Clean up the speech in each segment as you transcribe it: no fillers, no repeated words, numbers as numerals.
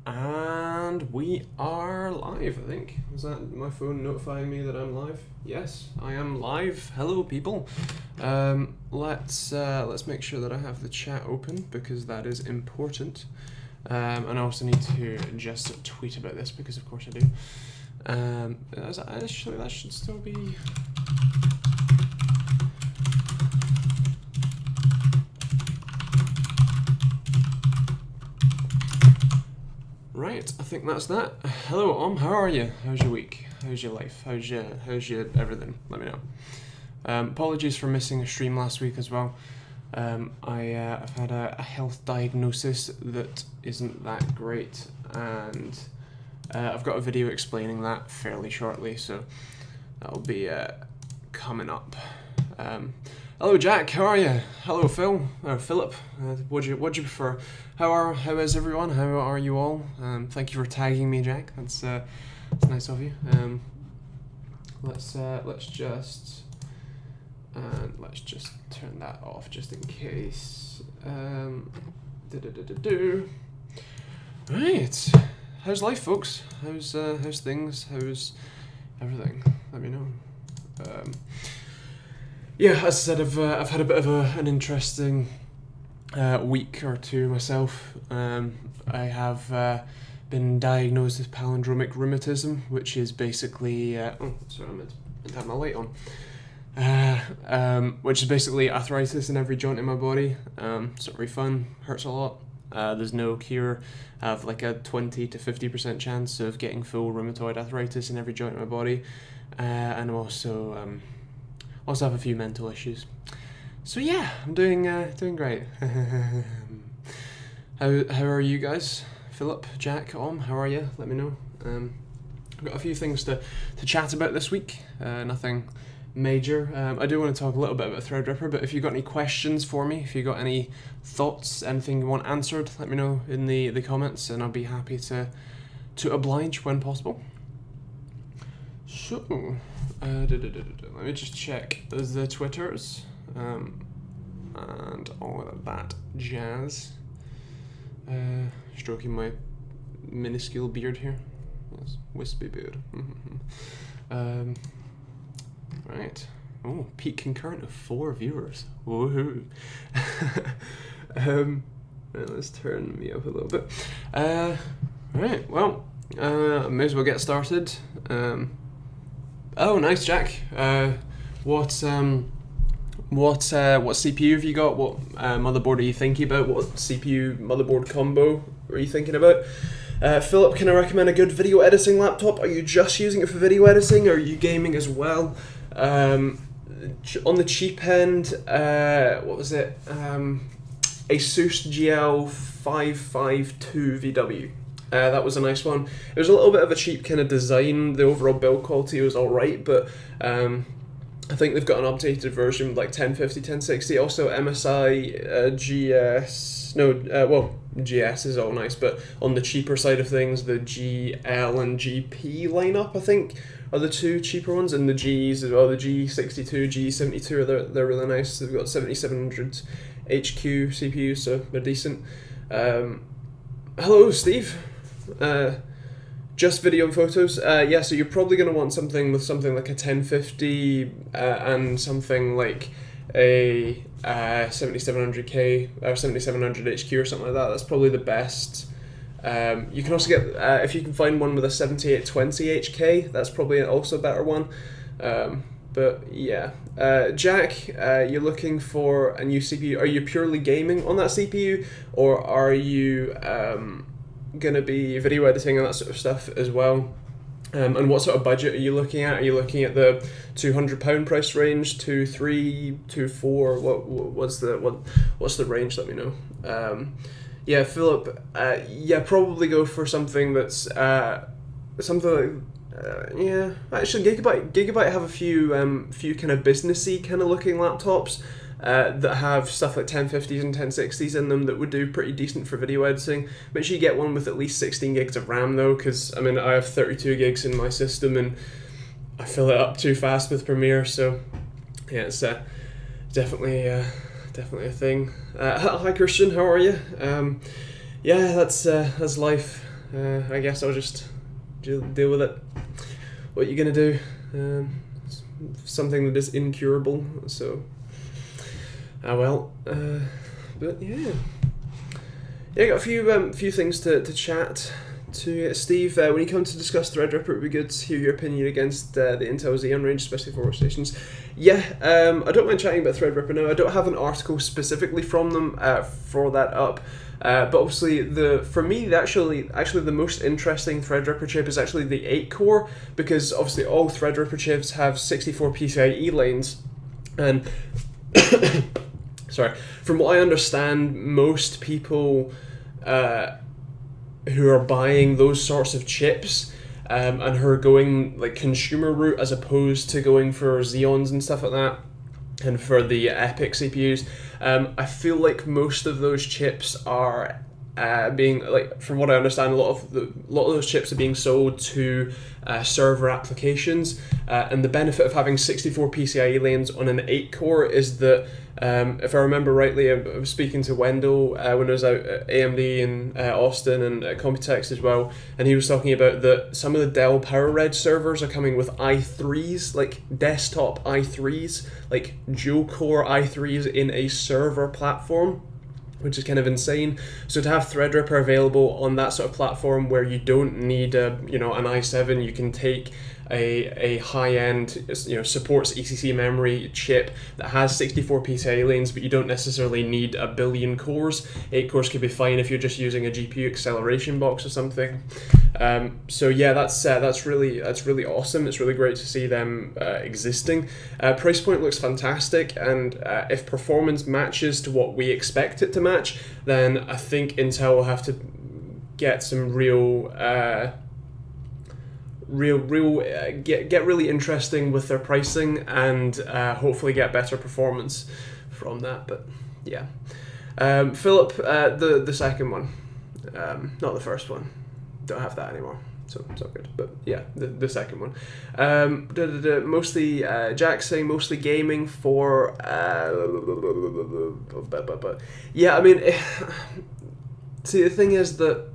And we are live, I think. Is that my phone notifying me that I'm live? Yes, I am live. Hello, people. Let's make sure that I have the chat open because that is important. And I also need to just tweet about this because, of course, I do. Actually, that should still be. Right, I think that's that. Hello, how are you? How's your week? How's your life? How's your everything? Let me know. Apologies for missing a stream last week as well. I've had a health diagnosis that isn't that great, and I've got a video explaining that fairly shortly, so that'll be coming up. Hello, Jack. How are you? Hello, Phil. Philip. What'd you prefer? How is everyone? How are you all? Thank you for tagging me, Jack. That's nice of you. Let's just turn that off just in case. Right. How's life, folks? How's things? How's everything? Let me know. Yeah, as I said, I've had a bit of an interesting week or two myself. I have been diagnosed with palindromic rheumatism, which is basically oh, sorry, I meant to have my light on. Which is basically arthritis in every joint in my body. It's not very fun. Hurts a lot. There's no cure. I have like a 20 to 50% chance of getting full rheumatoid arthritis in every joint in my body, and I'm also have a few mental issues. So yeah, I'm doing great. How are you guys? Philip, Jack, how are you? Let me know. I've got a few things to chat about this week. Nothing major. I do want to talk a little bit about Threadripper, but if you've got any questions for me, if you've got any thoughts, anything you want answered, let me know in the comments, and I'll be happy to oblige when possible. So, let me just check the Twitters, and all of that jazz. Stroking my minuscule beard here. Yes, wispy beard. Right. Oh, peak concurrent of 4 viewers. Woohoo. Let's turn me up a little bit. Right. Well, may as well get started. Oh, nice, Jack. What CPU have you got? What motherboard are you thinking about? What CPU motherboard combo are you thinking about? Philip, can I recommend a good video editing laptop? Are you just using it for video editing, or are you gaming as well? On the cheap end, what was it? Asus GL552 VW. That was a nice one. It was a little bit of a cheap kind of design. The overall build quality was alright, but I think they've got an updated version with like 1050, 1060. Also MSI, GS. GS is all nice, but on the cheaper side of things, the GL and GP lineup, I think, are the two cheaper ones, and the Gs as well. The G62, G72, they're really nice. They've got 7700 HQ CPUs, so they're decent. Hello, Steve. Just video and photos. Yeah, so you're probably going to want something with something like a 1050 and something like a 7700K or 7700 HQ or something like that. That's probably the best. You can also get, if you can find one with a 7820 HK, that's probably also a better one. But yeah, Jack, you're looking for a new CPU. Are you purely gaming on that CPU, or are you going to be video editing and that sort of stuff as well? And what sort of budget are you looking at? Are you looking at the £200 price range, 2.3, 2.4? What's the range? Let me know. Yeah, Philip. Yeah, probably go for something that's something like. Yeah, actually, Gigabyte have a few kind of businessy kind of looking laptops that have stuff like 1050s and 1060s in them that would do pretty decent for video editing. Make sure you get one with at least 16 gigs of RAM though, because I mean I have 32 gigs in my system and I fill it up too fast with Premiere. So yeah, it's definitely a thing. Hi Christian, how are you? Yeah, that's life. I guess I'll just deal with it. What you gonna do? Something that is incurable. So, well. But yeah, I got a few things to chat to Steve. When you come to discuss Threadripper, it would be good to hear your opinion against the Intel Xeon range, especially for workstations. Yeah, I don't mind chatting about Threadripper now. I don't have an article specifically from them for that up. But obviously, for me, actually the most interesting Threadripper chip is actually the 8-core, because obviously all Threadripper chips have 64 PCIe lanes, and sorry, from what I understand, most people who are buying those sorts of chips and who are going like consumer route as opposed to going for Xeons and stuff like that, and for the Epic CPUs, I feel like most of those chips are being, like, from what I understand, a lot of those chips are being sold to server applications, and the benefit of having 64 PCIe lanes on an 8-core is that, if I remember rightly, I was speaking to Wendell when I was out at AMD in Austin and at Computex as well, and he was talking about that some of the Dell PowerEdge servers are coming with i3s, like desktop i3s, like dual-core i3s in a server platform, which is kind of insane. So to have Threadripper available on that sort of platform where you don't need an i7, you can take a high-end, supports ECC memory chip that has 64 PCIe lanes, but you don't necessarily need a billion cores. 8 cores could be fine if you're just using a GPU acceleration box or something. So yeah, that's really awesome. It's really great to see them existing. Price point looks fantastic, and if performance matches to what we expect it to match, then I think Intel will have to get some get really interesting with their pricing, and hopefully get better performance from that. But yeah, Philip, the second one, not the first one. Don't have that anymore, so it's all good. But yeah, the second one, mostly Jack saying mostly gaming for yeah. I mean, see, the thing is that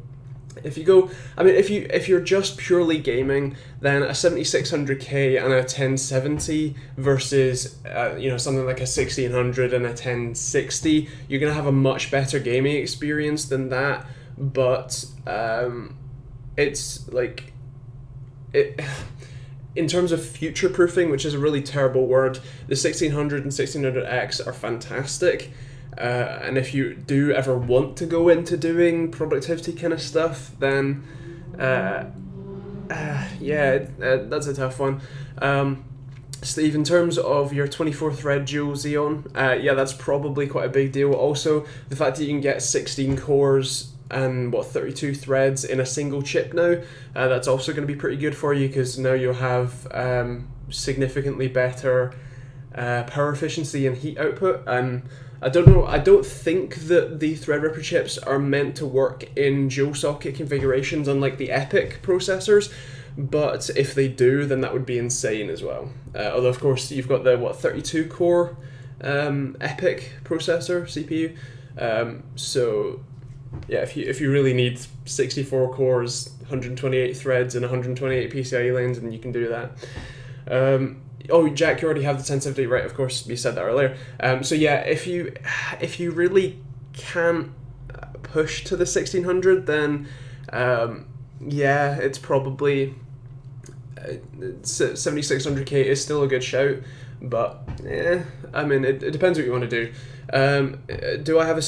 if you're just purely gaming, then a 7600K and a 1070 versus something like a 1600 and a 1060, you're gonna have a much better gaming experience than that. But it's like it. In terms of future-proofing, which is a really terrible word, the 1600 and 1600X are fantastic. And if you do ever want to go into doing productivity kind of stuff, then that's a tough one. Steve, in terms of your 24-thread dual Xeon, that's probably quite a big deal. Also, the fact that you can get 16 cores and 32 threads in a single chip now, that's also going to be pretty good for you, because now you'll have significantly better power efficiency and heat output. And I don't know, I don't think that the Threadripper chips are meant to work in dual socket configurations unlike the Epic processors, but if they do, then that would be insane as well. Although of course you've got the 32 core Epic processor CPU, so yeah, if you really need 64 cores, 128 threads, and 128 PCIe lanes, then you can do that. Oh, Jack, you already have the 1070, right? Of course, you said that earlier. So yeah, if you really can't push to the 1600, then it's probably 7600K is still a good shout. But I mean, it depends what you want to do. Do I have a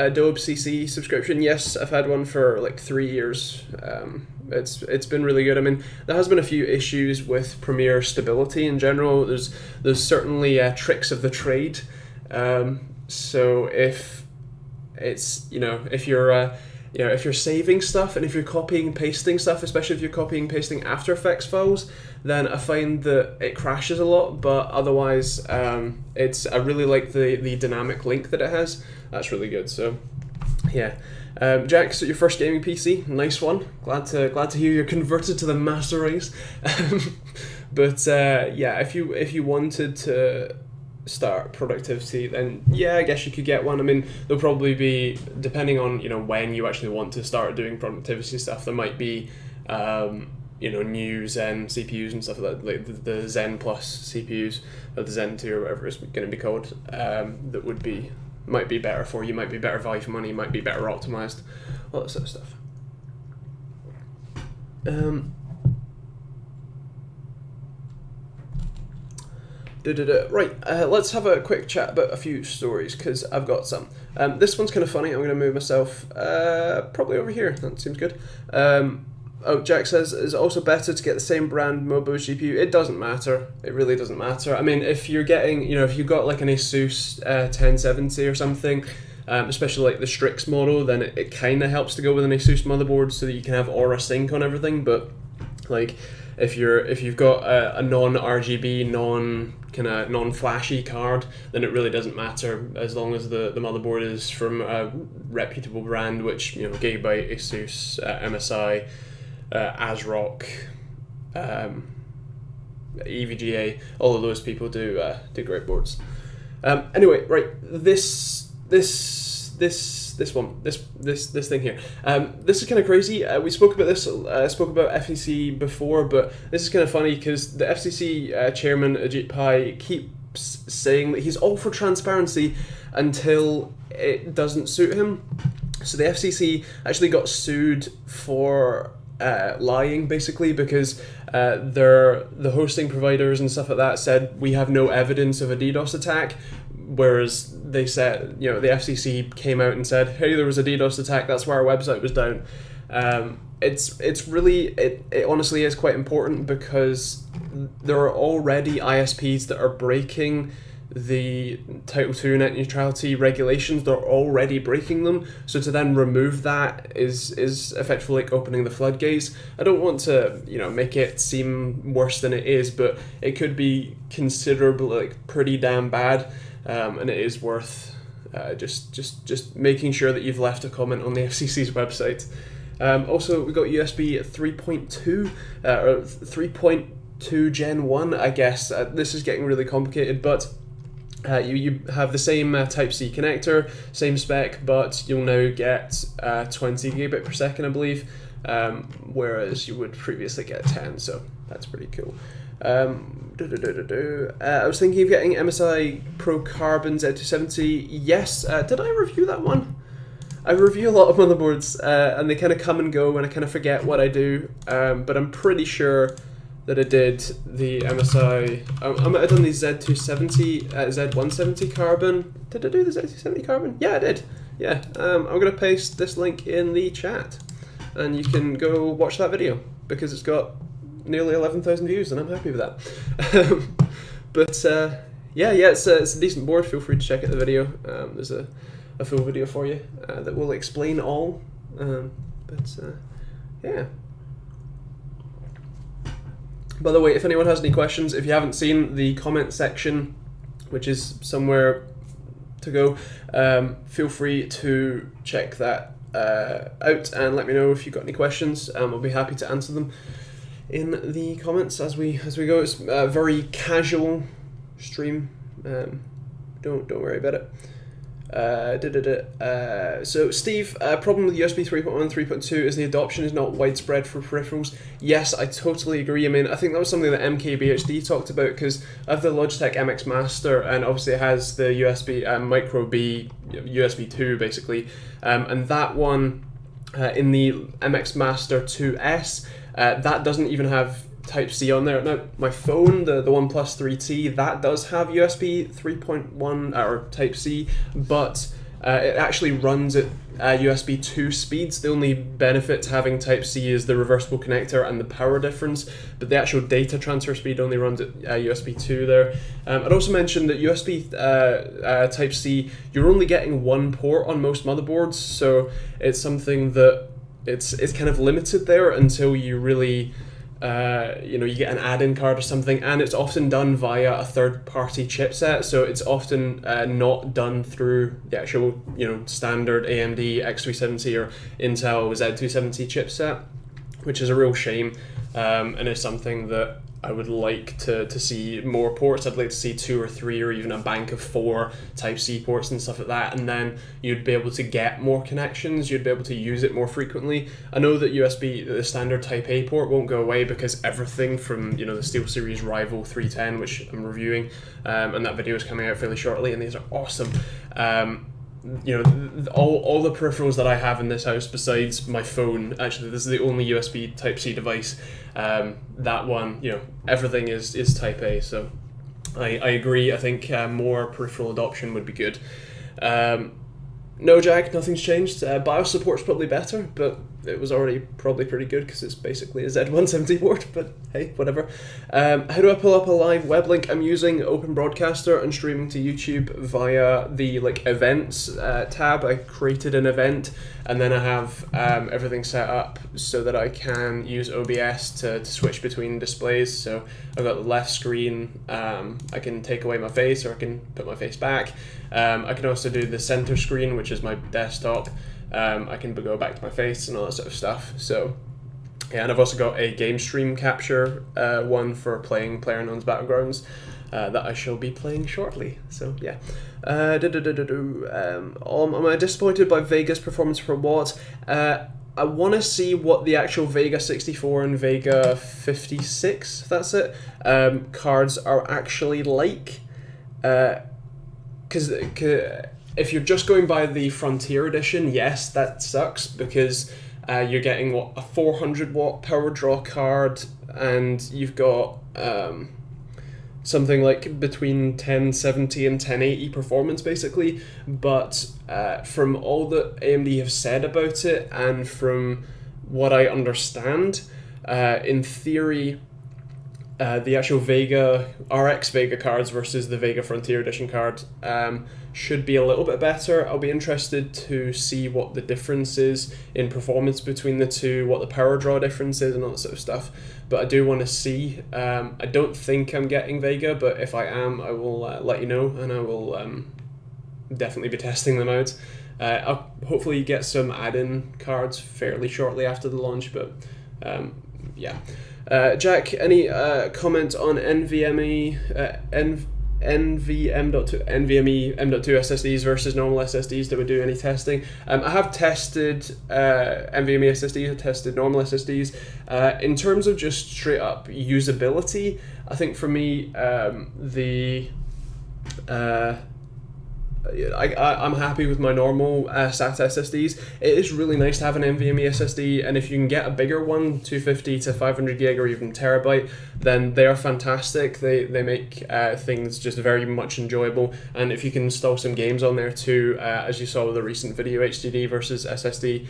Adobe CC subscription? Yes, I've had one for like 3 years. It's been really good. I mean, there has been a few issues with Premiere stability in general. There's certainly tricks of the trade. So if it's if you're saving stuff and if you're copying and pasting stuff, especially if you're copying and pasting After Effects files, then I find that it crashes a lot. But otherwise, I really like the dynamic link that it has. That's really good. So yeah. Jack, so your first gaming PC, nice one. Glad to hear you're converted to the master race. But if you wanted to start productivity, then yeah, I guess you could get one. I mean, there'll probably be, depending on when you actually want to start doing productivity stuff, there might be new Zen CPUs and stuff like the Zen Plus CPUs, or the Zen 2 or whatever it's going to be called, that might be better for you, might be better value for money, might be better optimized, all that sort of stuff. Right, let's have a quick chat about a few stories, because I've got some. This one's kind of funny. I'm going to move myself probably over here. That seems good. Jack says, it's also better to get the same brand Mobo GPU. It doesn't matter. It really doesn't matter. I mean, if you're getting, if you've got like an Asus 1070 or something, especially like the Strix model, then it kind of helps to go with an Asus motherboard so that you can have Aura Sync on everything. But like, if you've got a non-RGB, non-flashy card, then it really doesn't matter, as long as the motherboard is from a reputable brand, which Gigabyte, Asus, MSI, ASRock, EVGA, all of those people do great boards. Anyway, right, this thing here. This is kind of crazy. We spoke about this. Spoke about FCC before, but this is kind of funny because the FCC chairman Ajit Pai keeps saying that he's all for transparency until it doesn't suit him. So the FCC actually got sued for lying, basically, because the hosting providers and stuff like that said we have no evidence of a DDoS attack, whereas they said, the FCC came out and said, hey, there was a DDoS attack, that's why our website was down. It's really, it honestly is quite important, because there are already ISPs that are breaking the Title II net neutrality regulations. They're already breaking them, so to then remove that is effectively like opening the floodgates. I don't want to make it seem worse than it is, but it could be considerably, like, pretty damn bad, and it is worth just making sure that you've left a comment on the FCC's website. Also, we got USB 3.2 or 3.2 Gen 1, I guess. This is getting really complicated, but you have the same Type-C connector, same spec, but you'll now get 20 gigabit per second, I believe, whereas you would previously get 10, so that's pretty cool. I was thinking of getting MSI Pro Carbon Z270. Yes, did I review that one? I review a lot of motherboards, and they kind of come and go, and I kind of forget what I do, but I'm pretty sure that I did the MSI, I might have done the Z270, Z170 Carbon. Did I do the Z270 Carbon? Yeah, I did. Yeah, I'm going to paste this link in the chat, and you can go watch that video, because it's got nearly 11,000 views, and I'm happy with that. Yeah, it's a decent board. Feel free to check out the video. There's a full video for you that will explain all. Yeah. By the way, if anyone has any questions, if you haven't seen the comment section, which is somewhere to go, feel free to check that out and let me know if you've got any questions. I'll be happy to answer them in the comments as we go. It's a very casual stream. Don't worry about it. So Steve, problem with USB 3.1 and 3.2 is the adoption is not widespread for peripherals. Yes, I totally agree. I mean, I think that was something that MKBHD talked about, because I have the Logitech MX Master, and obviously it has the USB Micro B USB 2 basically, and that one in the MX Master 2S, that doesn't even have Type-C on there. Now, my phone, the OnePlus 3T, that does have USB 3.1 or Type-C, but it actually runs at USB 2 speeds. The only benefit to having Type-C is the reversible connector and the power difference, but the actual data transfer speed only runs at USB 2 there. I'd also mention that USB Type-C, you're only getting one port on most motherboards, so it's something that it's kind of limited there until you really you get an add-in card or something, and it's often done via a third-party chipset, so it's often not done through the actual standard AMD X370 or Intel Z270 chipset, which is a real shame, and is something that I would like to see more ports. I'd like to see 2 or 3 or even a bank of 4 Type-C ports and stuff like that, and then you'd be able to get more connections, you'd be able to use it more frequently. I know that USB, the standard Type-A port, won't go away because everything from, you know, the SteelSeries Rival 310, which I'm reviewing, and that video is coming out fairly shortly, and these are awesome. You know, all the peripherals that I have in this house, besides my phone, actually this is the only USB Type-C device, that one, you know, everything is Type A, so I agree. I think more peripheral adoption would be good. No jack, nothing's changed. BIOS support's probably better, but it was already probably pretty good because it's basically a Z170 port, but hey, whatever. How do I pull up a live web link? I'm using Open Broadcaster and streaming to YouTube via the like events tab. I created an event, and then I have everything set up so that I can use OBS to switch between displays. So I've got the left screen, I can take away my face or I can put my face back. I can also do the center screen, which is my desktop. I can go back to my face and all that sort of stuff. So yeah, and I've also got a game stream capture one for playing PlayerUnknown's Battlegrounds that I shall be playing shortly. So yeah. Am I disappointed by Vega's performance per watt? I want to see what the actual Vega 64 and Vega 56, that's it, cards are actually like. Because if you're just going by the Frontier Edition, yes, that sucks because you're getting what, a 400 watt power draw card, and you've got something like between 1070 and 1080 performance basically. But from all that AMD have said about it, and from what I understand, in theory, the actual Vega, RX Vega cards versus the Vega Frontier Edition card should be a little bit better. I'll be interested to see what the difference is in performance between the two, what the power draw difference is and all that sort of stuff. But I do want to see. I don't think I'm getting Vega, but if I am, I will let you know, and I will definitely be testing them out. I'll hopefully get some add-in cards fairly shortly after the launch, but yeah. Jack, any comment on NVMe M.2 SSDs versus normal SSDs? Did we do any testing? I have tested NVMe SSDs, I tested normal SSDs. In terms of just straight up usability, I think for me, I'm happy with my normal SATA SSDs. It is really nice to have an NVMe SSD, and if you can get a bigger one, 250 to 500 gig or even terabyte, then they are fantastic. They make things just very much enjoyable, and if you can install some games on there too, as you saw with the recent video, HDD versus SSD,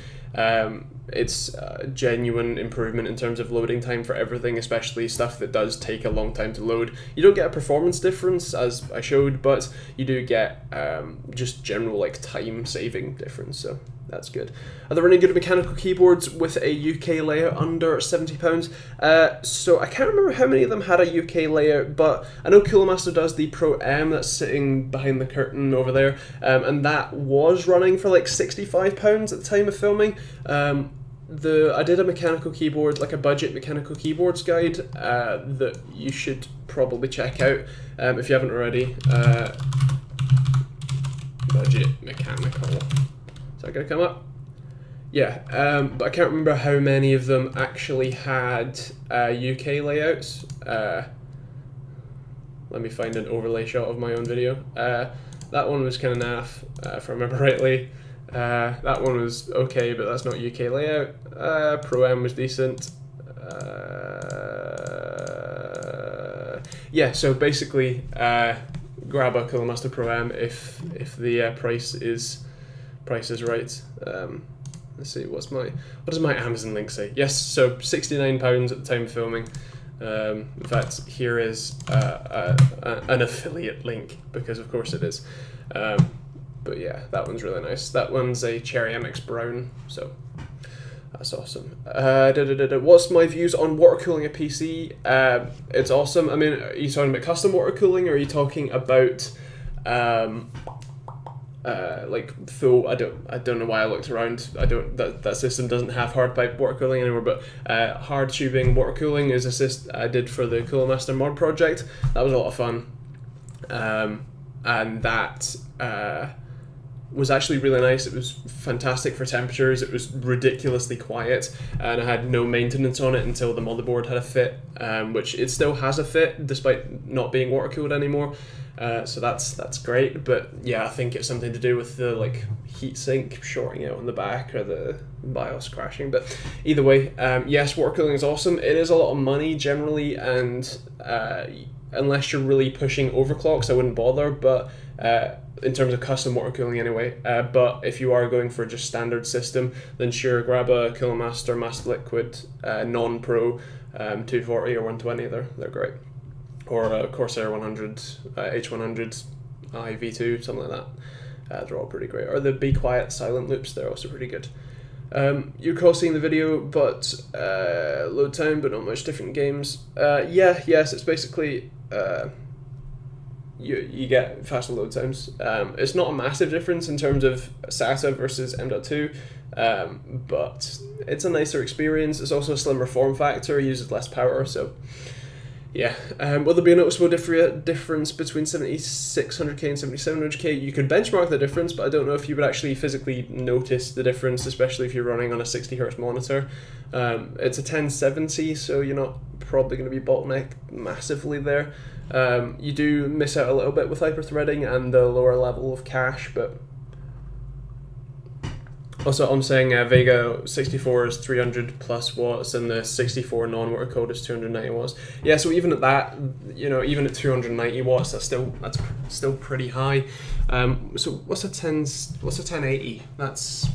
it's a genuine improvement in terms of loading time for everything, especially stuff that does take a long time to load. You don't get a performance difference as I showed, but you do get just general like time saving difference, so that's good. Are there any good mechanical keyboards with a UK layout under £70? So I can't remember how many of them had a UK layout, but I know Cooler Master does the Pro M that's sitting behind the curtain over there, and that was running for like £65 at the time of filming. I did a mechanical keyboard, like a budget mechanical keyboards guide that you should probably check out if you haven't already. Budget mechanical. Is that going to come up? Yeah, but I can't remember how many of them actually had UK layouts. Let me find an overlay shot of my own video. That one was kind of naff, if I remember rightly. That one was okay, but that's not UK layout. Pro M was decent. Yeah, so basically, grab a Cooler Master Pro M if the price is right. Let's see, what does my Amazon link say? Yes, so £69 at the time of filming. In fact, here is an affiliate link, because of course it is. But yeah, that one's really nice. That one's a Cherry MX Brown, so that's awesome. What's my views on water cooling a PC? It's awesome. I mean, are you talking about custom water cooling, or are you talking about like full. I don't know why I looked around. That system doesn't have hard pipe water cooling anymore, but hard tubing water cooling is a I did for the Cooler Master mod project. That was a lot of fun, and that was actually really nice. It was fantastic for temperatures. It was ridiculously quiet, and I had no maintenance on it until the motherboard had a fit, which it still has a fit despite not being water cooled anymore. So that's great, but yeah, I think it's something to do with the like heatsink shorting out on the back or the BIOS crashing. But either way, yes, water cooling is awesome. It is a lot of money generally, and unless you're really pushing overclocks, I wouldn't bother. But in terms of custom water cooling anyway. But if you are going for just standard system, then sure, grab a Cooler Master Master Liquid non-pro 240 or 120. They're great. Or a Corsair 100, H100 IV2, something like that. They're all pretty great. Or the Be Quiet silent loops, they're also pretty good. You're crossing the video, but load time, but not much different games. Yes, it's basically you get faster load times. It's not a massive difference in terms of SATA versus M.2, but it's a nicer experience. It's also a slimmer form factor, uses less power, so yeah. Will there be a noticeable difference between 7600K and 7700K? You could benchmark the difference, but I don't know if you would actually physically notice the difference, especially if you're running on a 60Hz monitor. It's a 1070, so you're not probably going to be bottlenecked massively there. You do miss out a little bit with hyperthreading and the lower level of cache, but also I'm saying Vega 64 is 300 plus watts and the 64 non-water cooled is 290 watts. Yeah, so even at that, even at 290 watts, that's still pretty high. So what's a 1080? That's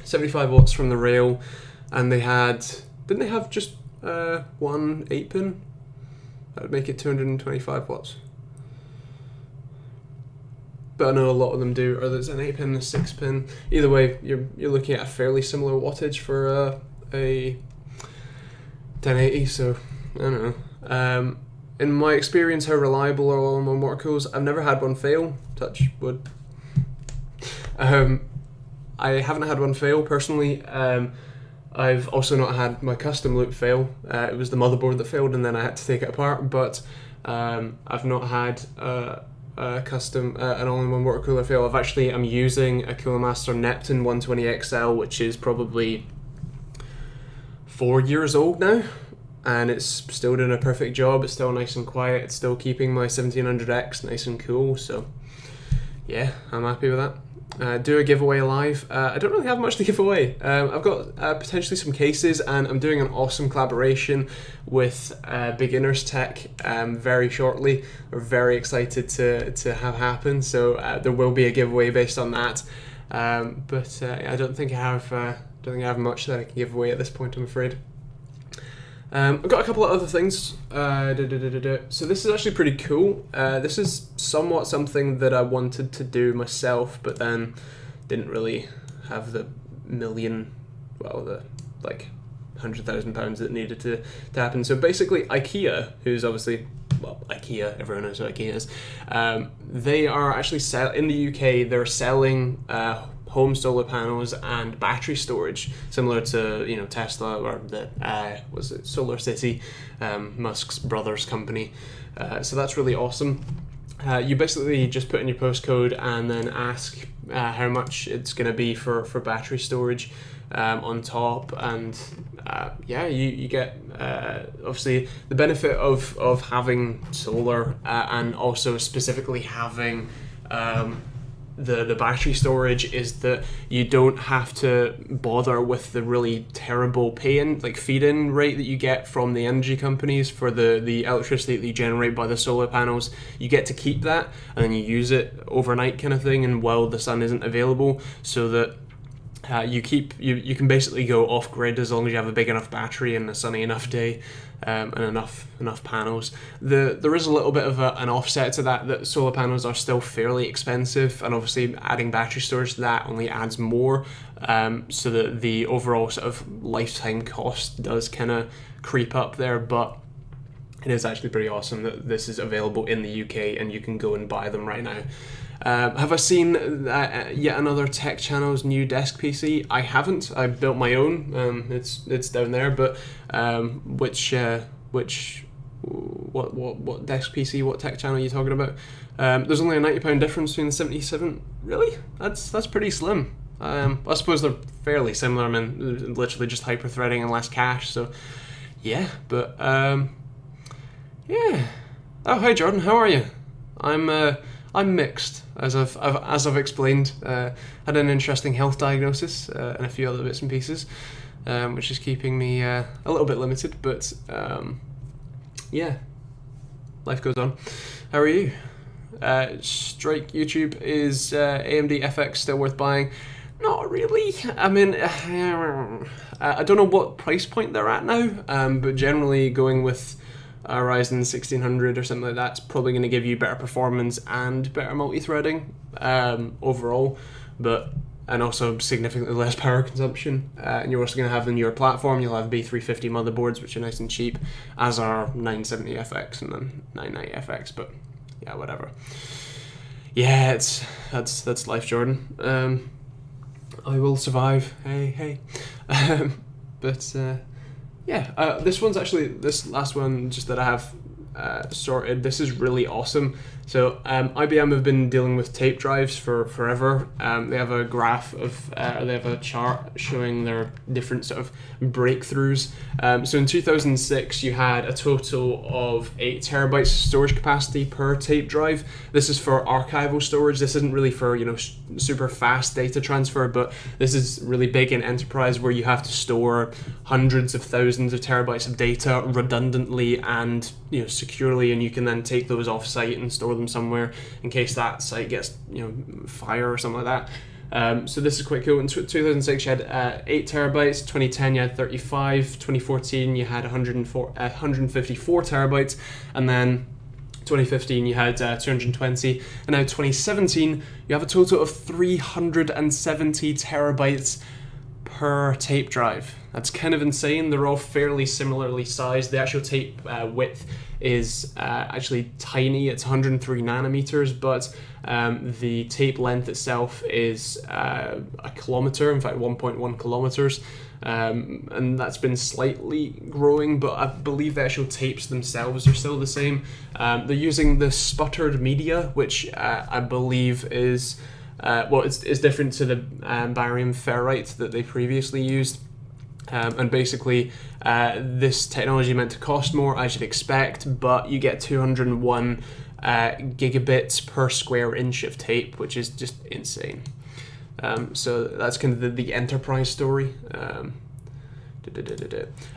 75 watts from the rail, and didn't they have just one 8-pin? That would make it 225 watts. But I know a lot of them do, or there's an 8-pin and a 6-pin. Either way, you're looking at a fairly similar wattage for a 1080, so I don't know. In my experience, how reliable are all my water cools? I've never had one fail, touch wood. I haven't had one fail personally. I've also not had my custom loop fail. It was the motherboard that failed and then I had to take it apart, but I've not had custom an all-in-one water cooler fail. I'm using a Cooler Master Neptune 120XL, which is probably 4 years old now, and it's still doing a perfect job. It's still nice and quiet. It's still keeping my 1700X nice and cool, so yeah, I'm happy with that. Do a giveaway live. I don't really have much to give away. I've got potentially some cases, and I'm doing an awesome collaboration with Beginners Tech very shortly. We're very excited to have happen, so there will be a giveaway based on that. But I don't think I have much that I can give away at this point, I'm afraid. I've got a couple of other things. So this is actually pretty cool. This is somewhat something that I wanted to do myself, but then didn't really have the £100,000 that needed to happen. So basically IKEA, who's obviously, IKEA, everyone knows what IKEA is. They are actually in the UK, they're selling home solar panels and battery storage, similar to Tesla or the Solar City, Musk's brother's company. So that's really awesome. You basically just put in your postcode and then ask how much it's going to be for battery storage on top, and you get obviously the benefit of having solar and also specifically having the battery storage is that you don't have to bother with the really terrible feed-in rate that you get from the energy companies for the electricity that you generate by the solar panels. You get to keep that and then you use it overnight kind of thing, and while the sun isn't available, so that you can basically go off grid as long as you have a big enough battery and a sunny enough day, and enough panels. There is a little bit of an offset to that solar panels are still fairly expensive, and obviously adding battery storage to that only adds more, so that the overall sort of lifetime cost does kind of creep up there. But it is actually pretty awesome that this is available in the UK and you can go and buy them right now. Have I seen yet another Tech Channel's new desk PC? I haven't. I built my own. It's down there. But what desk PC? What Tech Channel are you talking about? There's only a £90 difference between the 77. Really? That's pretty slim. I suppose they're fairly similar. I mean, literally just hyper-threading and less cache. So, yeah. But yeah. Oh, hi Jordan. How are you? I'm mixed, as I've explained. Had an interesting health diagnosis and a few other bits and pieces, which is keeping me a little bit limited. But yeah, life goes on. How are you? Strike YouTube, is AMD FX still worth buying? Not really. I mean, I don't know what price point they're at now, but generally going with a Ryzen 1600 or something like that's probably going to give you better performance and better multi-threading overall, and also significantly less power consumption. And you're also going to have the newer platform. You'll have B350 motherboards, which are nice and cheap, as are 970FX and then 990FX. But yeah, whatever. Yeah, that's life, Jordan. I will survive. Hey. But yeah, this last one just that I have sorted. This is really awesome. So IBM have been dealing with tape drives for forever. They have a graph of, they have a chart showing their different sort of breakthroughs. So in 2006, you had a total of 8 terabytes storage capacity per tape drive. This is for archival storage. This isn't really for, super fast data transfer, but this is really big in enterprise where you have to store hundreds of thousands of terabytes of data redundantly and securely, and you can then take those off site and store them somewhere in case that site gets fire or something like that. So this is quite cool. In 2006 you had 8 terabytes, 2010 you had 35, 2014 you had 154 terabytes, and then 2015 you had 220, and now 2017 you have a total of 370 terabytes per tape drive. That's kind of insane. They're all fairly similarly sized. The actual tape width is actually tiny. It's 103 nanometers, but the tape length itself is a kilometer, in fact 1.1 kilometers, and that's been slightly growing, but I believe the actual tapes themselves are still the same. They're using the sputtered media, which I believe is it's different to the barium ferrite that they previously used. And basically, this technology meant to cost more, as you'd expect, but you get 201 gigabits per square inch of tape, which is just insane. So that's kind of the enterprise story.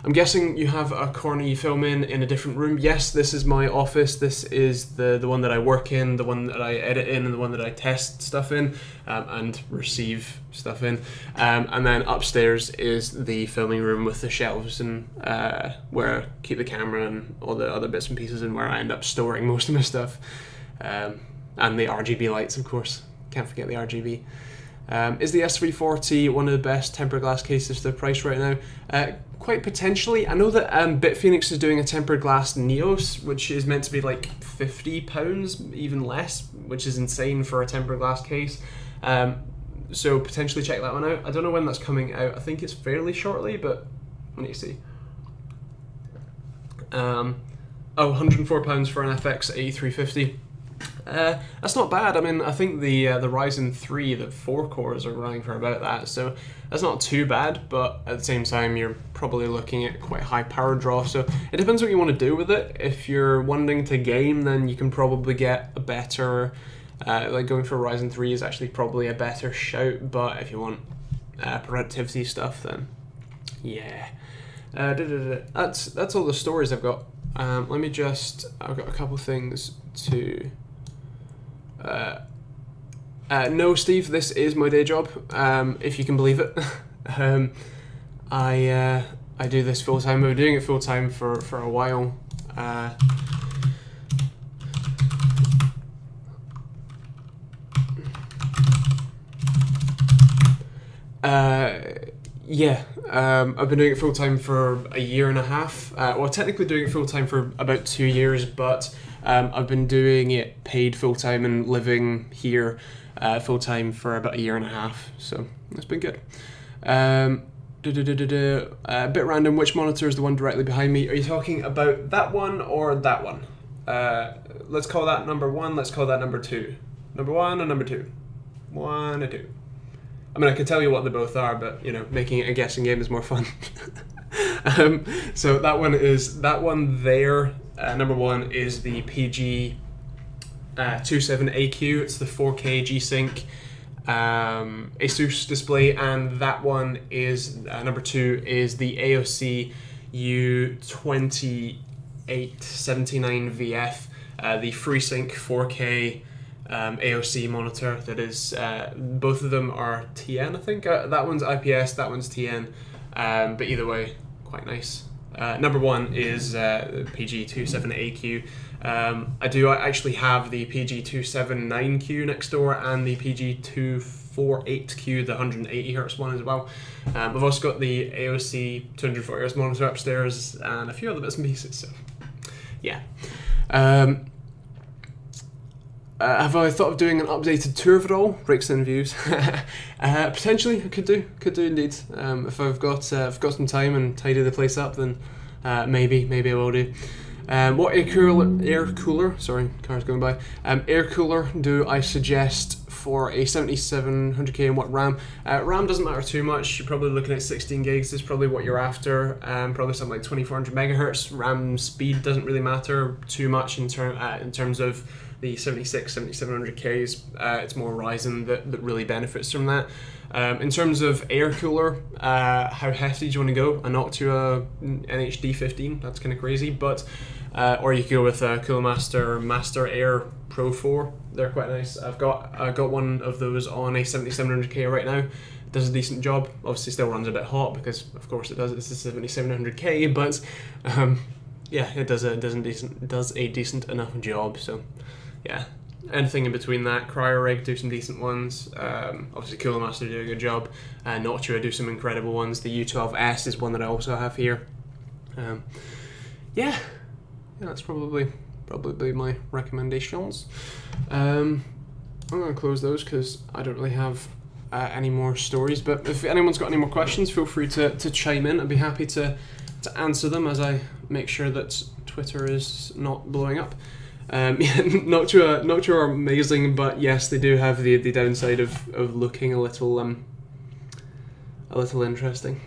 I'm guessing you have a corner you film in a different room. Yes, this is my office. This is the one that I work in, the one that I edit in, and the one that I test stuff in and receive stuff in. And then upstairs is the filming room with the shelves and where I keep the camera and all the other bits and pieces, and where I end up storing most of my stuff. And the RGB lights, of course. Can't forget the RGB. Is the S340 one of the best tempered glass cases for the price right now? Quite potentially. I know that Bitphoenix is doing a tempered glass Neos, which is meant to be like £50, even less, which is insane for a tempered glass case. So potentially check that one out. I don't know when that's coming out. I think it's fairly shortly, but let me see. £104 for an FX 8350. That's not bad. I mean, I think the Ryzen 3, the 4 cores are running for about that, so that's not too bad, but at the same time you're probably looking at quite high power draw, so it depends what you want to do with it. If you're wanting to game, then you can probably get a better, like going for Ryzen 3 is actually probably a better shout, but if you want productivity stuff, then yeah. That's all the stories I've got. I've got a couple things to... no, Steve, this is my day job, if you can believe it. I do this full time. I've been doing it full time for a while. I've been doing it full time for a year and a half. Well, technically doing it full time for about 2 years, but I've been doing it paid full-time and living here full-time for about 1.5 years, so it's been good. A bit random, which monitor is the one directly behind me? Are you talking about that one or that one? Let's call that number 1, let's call that number 2. Number 1 or number 2? 1 or 2. I mean, I could tell you what they both are, but, you know, making it a guessing game is more fun. So that one there, number 1 is the PG 27AQ. It's the 4K G-Sync Asus display, and that one is, number 2 is the AOC U2879VF, the FreeSync 4K AOC monitor. That is, both of them are TN, I think. That one's IPS, that one's TN, but either way, quite nice. Number 1 is PG27AQ. I do actually have the PG279Q next door and the PG248Q, the 180Hz one as well. I've also got the AOC 240Hz monitor upstairs and a few other bits and pieces, so yeah. Have I thought of doing an updated tour of it all? Breaks in views. Potentially, I could do indeed. If I've got some time and tidy the place up, then maybe I will do. What air cooler? Sorry, cars going by. Air cooler do I suggest for a 7700K and what RAM? RAM doesn't matter too much. You're probably looking at 16 gigs is probably what you're after. Probably something like 2400 megahertz. RAM speed doesn't really matter too much in terms of the 7700Ks. It's more Ryzen that really benefits from that. In terms of air cooler, how hefty do you want to go? A Noctua NHD15, that's kind of crazy, but or you could go with a Coolmaster Master Air Pro 4. They're quite nice. I got one of those on a 7700K right now. It does a decent job. Obviously, still runs a bit hot because, of course, it does. It's a 7700K, but yeah, it does a decent enough job. So yeah, anything in between that. Cryorig do some decent ones. Obviously, Coolmaster do a good job. Noctua do some incredible ones. The U12S is one that I also have here. Yeah, that's probably my recommendations. I'm going to close those because I don't really have any more stories. But if anyone's got any more questions, feel free to chime in. I'd be happy to answer them as I make sure that Twitter is not blowing up. Yeah, Noctua are amazing, but yes, they do have the downside of looking a little interesting.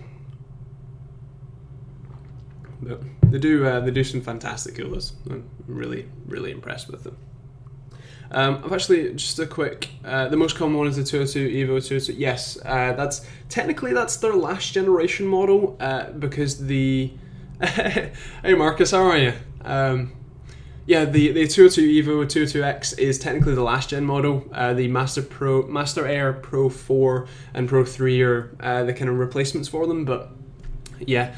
But they do some fantastic coolers. I'm really impressed with them. I've actually just a quick. The most common one is the 202 Evo 202. Yes, that's their last generation model because the. Hey Marcus, how are you? Yeah, the 202 Evo 202X is technically the last gen model. The Master Air Pro 4 and Pro 3 are the kind of replacements for them. But yeah,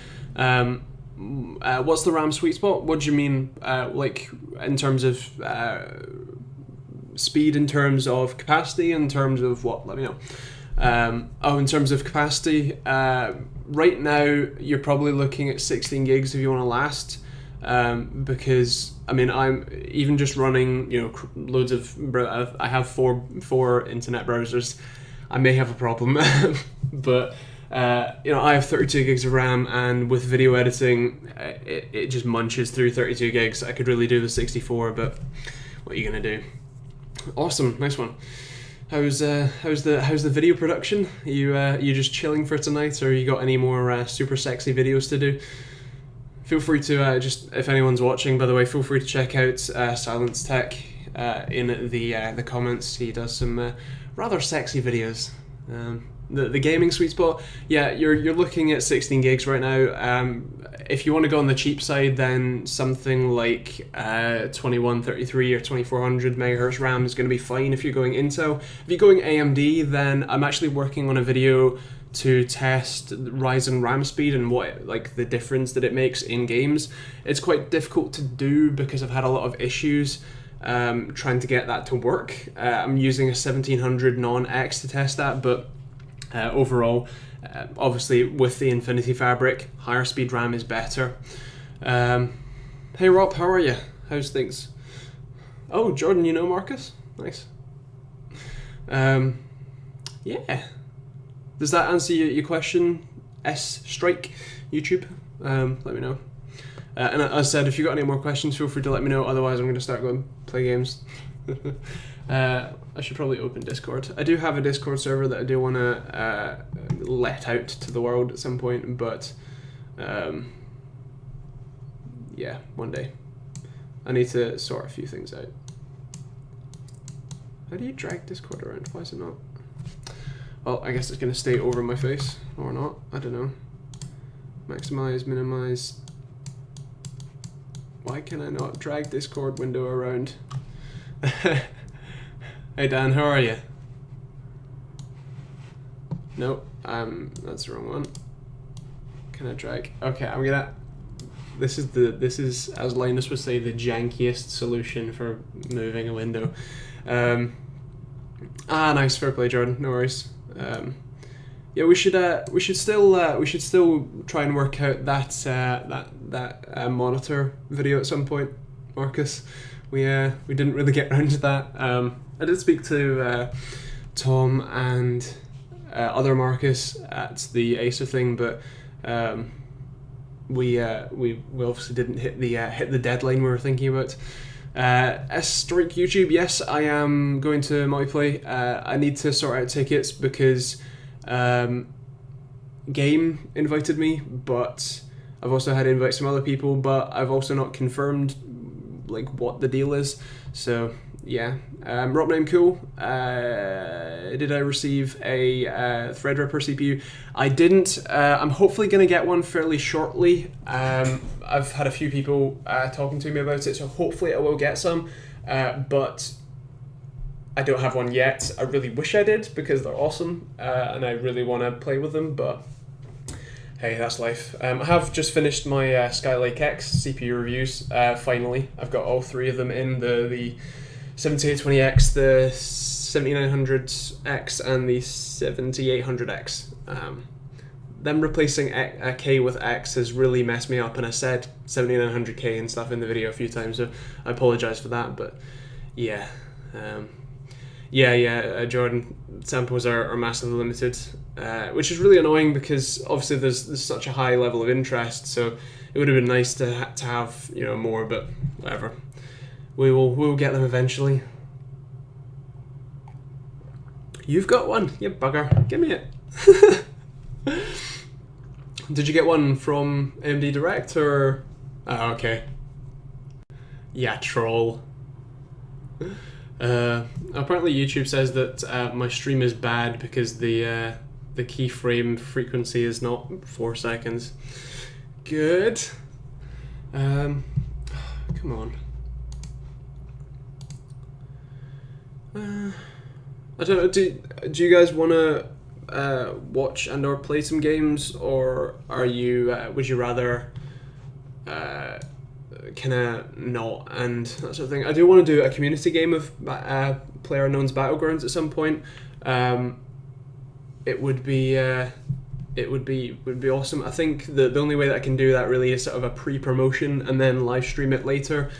what's the RAM sweet spot? What do you mean, like in terms of speed, in terms of capacity, in terms of what? Let me know. In terms of capacity, right now you're probably looking at 16 gigs if you want to last. Because I mean, I'm even just running, loads of. I have four internet browsers. I may have a problem, but I have 32 gigs of RAM, and with video editing, it just munches through 32 gigs. I could really do the 64, but what are you gonna do? Awesome, nice one. How's the video production? You just chilling for tonight, or you got any more super sexy videos to do? Feel free to just, if anyone's watching, by the way, feel free to check out Silence Tech in the comments. He does some rather sexy videos. The gaming sweet spot, yeah, you're looking at 16 gigs right now. If you want to go on the cheap side, then something like 2133 or 2400 megahertz RAM is going to be fine if you're going Intel. If you're going AMD, then I'm actually working on a video to test Ryzen RAM speed and what the difference that it makes in games. It's quite difficult to do because I've had a lot of issues trying to get that to work. I'm using a 1700 non-X to test that, but overall, obviously with the Infinity Fabric, higher speed RAM is better. Hey Rob, how are you? How's things? Oh, Jordan, you know Marcus? Nice. Yeah. Does that answer your question, S-Strike YouTube? Let me know. And as I said, if you've got any more questions, feel free to let me know. Otherwise, I'm going to start going play games. I should probably open Discord. I do have a Discord server that I do want to let out to the world at some point, but yeah, one day. I need to sort a few things out. How do you drag Discord around? Why is it not? Well, I guess it's going to stay over my face, or not. I don't know. Maximize, minimize. Why can I not drag Discord window around? Hey Dan, how are you? Nope, that's the wrong one. Can I drag? Okay, I'm gonna. This is, as Linus would say, the jankiest solution for moving a window. Nice, fair play, Jordan. No worries. Yeah, we should still try and work out that monitor video at some point, Marcus. We didn't really get around to that. I did speak to Tom and other Marcus at the Acer thing, but we obviously didn't hit the deadline we were thinking about. S-Strike YouTube, yes, I am going to multiplay. I need to sort out tickets because Game invited me, but I've also had invites from other people, but I've also not confirmed like what the deal is. So yeah, Rockname cool. Did I receive a Threadripper CPU? I didn't. I'm hopefully going to get one fairly shortly. I've had a few people talking to me about it, so hopefully I will get some, but I don't have one yet. I really wish I did because they're awesome, and I really want to play with them, but hey, that's life. I have just finished my Skylake X CPU reviews, finally. I've got all three of them in, the 7820X, the 7900X, and the 7800X. Them replacing a K with X has really messed me up, and I said 7900K and stuff in the video a few times, so I apologise for that, but yeah. Jordan, samples are massively limited, which is really annoying because obviously there's such a high level of interest, so it would have been nice to have more, but whatever. We'll get them eventually. You've got one, you bugger. Give me it. Did you get one from AMD Direct or? Oh, okay. Yeah, troll. Apparently YouTube says that my stream is bad because the keyframe frequency is not 4 seconds. Good. Come on. I don't know. Do you guys want to watch and or play some games, or are you? Would you rather? Kind of not and that sort of thing. I do want to do a community game of PlayerUnknown's Battlegrounds at some point. It would be awesome. I think the only way that I can do that really is sort of a pre-promotion and then live stream it later.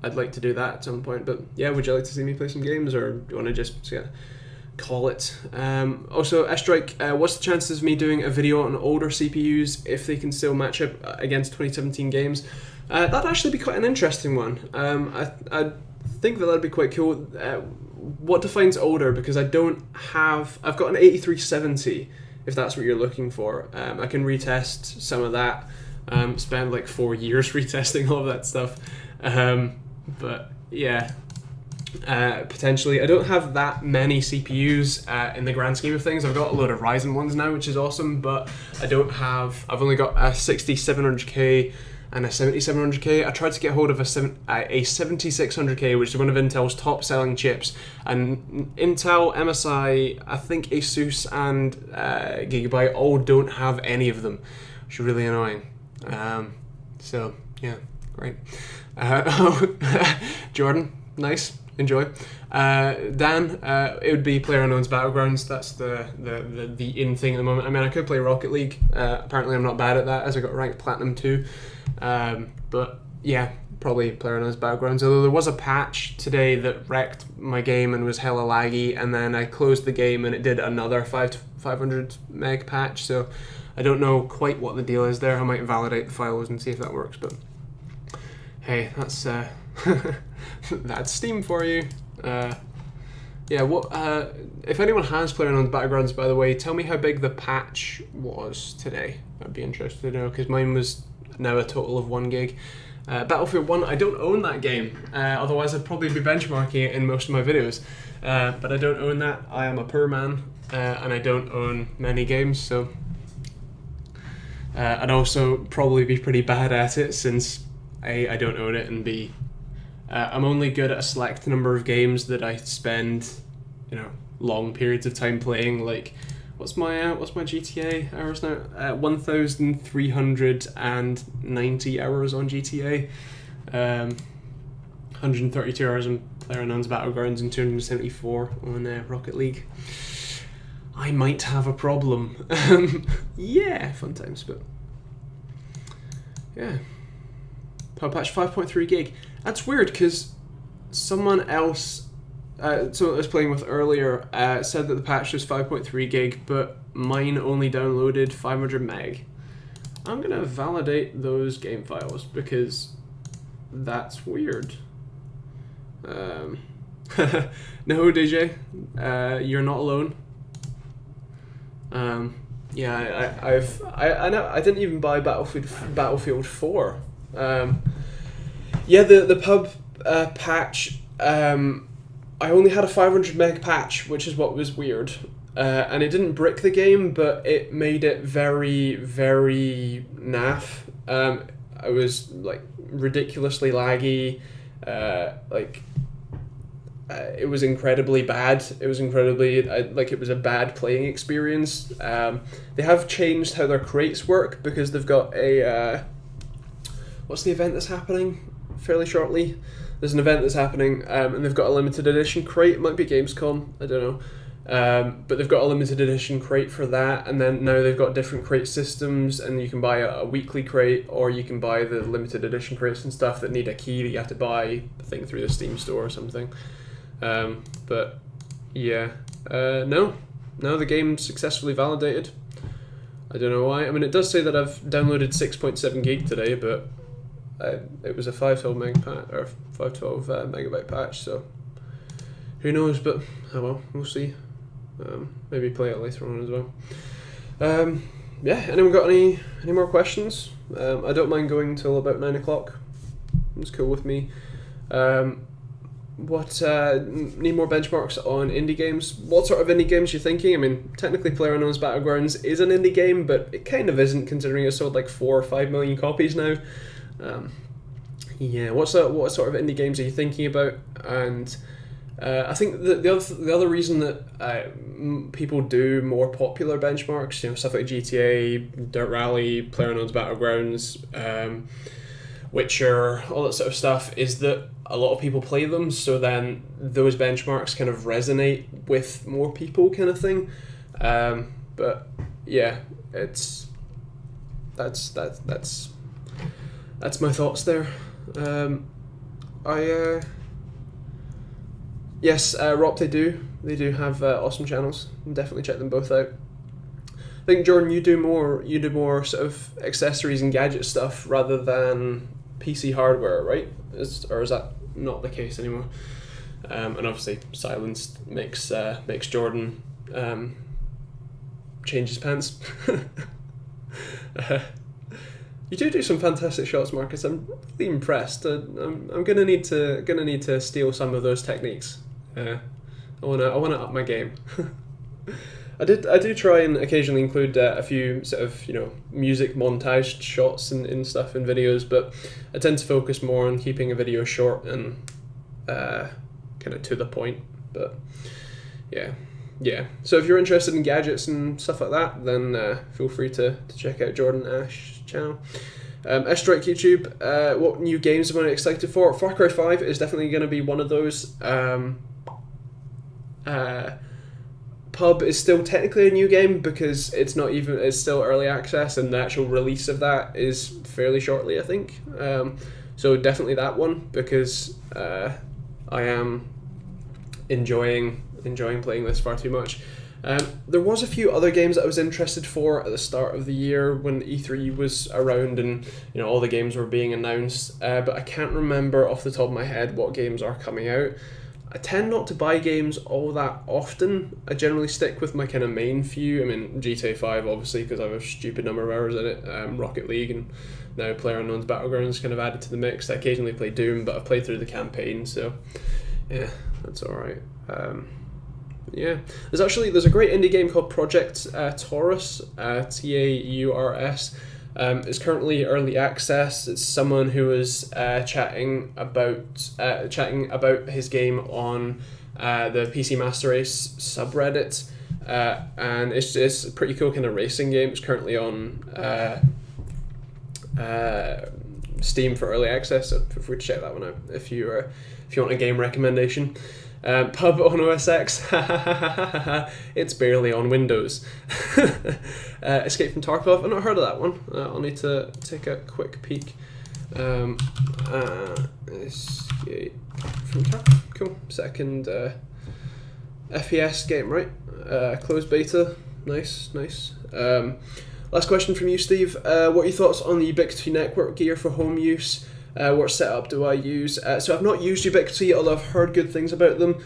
I'd like to do that at some point, but yeah, would you like to see me play some games, or do you want to just call it? Also, S-Strike, what's the chances of me doing a video on older CPUs if they can still match up against 2017 games? That'd actually be quite an interesting one. I think that'd be quite cool. What defines older? Because I've got an 8370, if that's what you're looking for. I can retest some of that, spend like 4 years retesting all of that stuff. But yeah. Potentially. I don't have that many CPUs in the grand scheme of things. I've got a load of Ryzen ones now, which is awesome, but I've only got a 6700K and a 7700K. I tried to get hold of a 7600K, which is one of Intel's top selling chips, and Intel, MSI, I think Asus and Gigabyte all don't have any of them, which is really annoying. So yeah, great. Jordan, nice. Enjoy. Dan, it would be PlayerUnknown's Battlegrounds. That's the in thing at the moment. I mean, I could play Rocket League. Apparently I'm not bad at that, as I got ranked Platinum 2. But yeah, probably PlayerUnknown's Battlegrounds, although there was a patch today that wrecked my game and was hella laggy, and then I closed the game and it did another 500 meg patch, so I don't know quite what the deal is there. I might validate the files and see if that works, but hey, that's that's Steam for you. Yeah, if anyone has PlayerUnknown's Battlegrounds, by the way, tell me how big the patch was today. I'd be interested to know, because mine was now a total of 1 gig. Battlefield 1, I don't own that game, otherwise I'd probably be benchmarking it in most of my videos. But I don't own that. I am a poor man, and I don't own many games, so I'd also probably be pretty bad at it, since A, I don't own it, and B, I'm only good at a select number of games that I spend, long periods of time playing. Like, what's my GTA hours now? 1,390 hours on GTA, 132 hours on PlayerUnknown's Battlegrounds, and 274 on Rocket League. I might have a problem. Yeah, fun times, but yeah. Pub patch 5.3 gig. That's weird, because someone else, someone I was playing with earlier, said that the patch was 5.3 gig, but mine only downloaded 500 meg. I'm gonna validate those game files, because that's weird. No, DJ, you're not alone. Yeah, I know I didn't even buy Battlefield 4. Yeah, the pub patch, I only had a 500 meg patch, which is what was weird. And it didn't brick the game, but it made it very, very naff. I was like ridiculously laggy. It was incredibly bad. It was incredibly, it was a bad playing experience. They have changed how their crates work, because they've got a, what's the event that's happening fairly shortly? There's an event that's happening, and they've got a limited edition crate. It might be Gamescom, I don't know. But they've got a limited edition crate for that, and then now they've got different crate systems, and you can buy a weekly crate, or you can buy the limited edition crates and stuff that need a key that you have to buy, I think, through the Steam store or something. But yeah, no, the game's successfully validated. I don't know why. I mean, it does say that I've downloaded 6.7 gig today, but it was a 512 meg patch, or 512 megabyte patch, so who knows? But oh well, we'll see. Maybe play it later on as well. Yeah, anyone got any more questions? I don't mind going till about 9 o'clock. It's cool with me. Need more benchmarks on indie games? What sort of indie games are you thinking? I mean, technically PlayerUnknown's Battlegrounds is an indie game, but it kind of isn't, considering it's sold like 4 or 5 million copies now. Yeah, what sort of indie games are you thinking about? And I think the other reason that people do more popular benchmarks, stuff like GTA, Dirt Rally, PlayerUnknown's Battlegrounds, Witcher, all that sort of stuff, is that a lot of people play them, so then those benchmarks kind of resonate with more people, kind of thing. But yeah, that's my thoughts there. Yes, Rop, they do have awesome channels. Definitely check them both out. I think, Jordan, you do more sort of accessories and gadget stuff rather than PC hardware, right? Or is that not the case anymore? And obviously, Silence makes Jordan change his pants. You do some fantastic shots, Marcus. I'm really impressed. I'm gonna need to steal some of those techniques. I wanna up my game. I do try and occasionally include a few sort of music montaged shots and stuff in videos, but I tend to focus more on keeping a video short and kind of to the point. But yeah. So if you're interested in gadgets and stuff like that, then feel free to check out Jordan Ash's channel. S-Strike YouTube, what new games am I excited for? Far Cry 5 is definitely going to be one of those. Pub is still technically a new game because it's still early access, and the actual release of that is fairly shortly, I think. So definitely that one, because I am enjoying playing this far too much. There was a few other games that I was interested for at the start of the year when E3 was around and all the games were being announced, but I can't remember off the top of my head what games are coming out. I tend not to buy games all that often. I generally stick with my kind of main few. I mean, GTA 5 obviously, because I have a stupid number of hours in it, Rocket League, and now PlayerUnknown's Battlegrounds kind of added to the mix. I occasionally play Doom, but I've played through the campaign, so yeah, that's alright. Yeah, there's a great indie game called Project Taurus, Taurs. It's currently early access. It's someone who is chatting about his game on the PC Master Race subreddit, and it's a pretty cool kind of racing game. It's currently on Steam for early access, so feel free to check that one out if you want a game recommendation. Pub on OS X, it's barely on Windows. Escape from Tarkov, I've not heard of that one. I'll need to take a quick peek. Escape from Tarkov, cool. Second FPS game, right? Closed beta, nice. Last question from you, Steve. What are your thoughts on the Ubiquity network gear for home use? What setup do I use? So I've not used Ubiquity, although I've heard good things about them.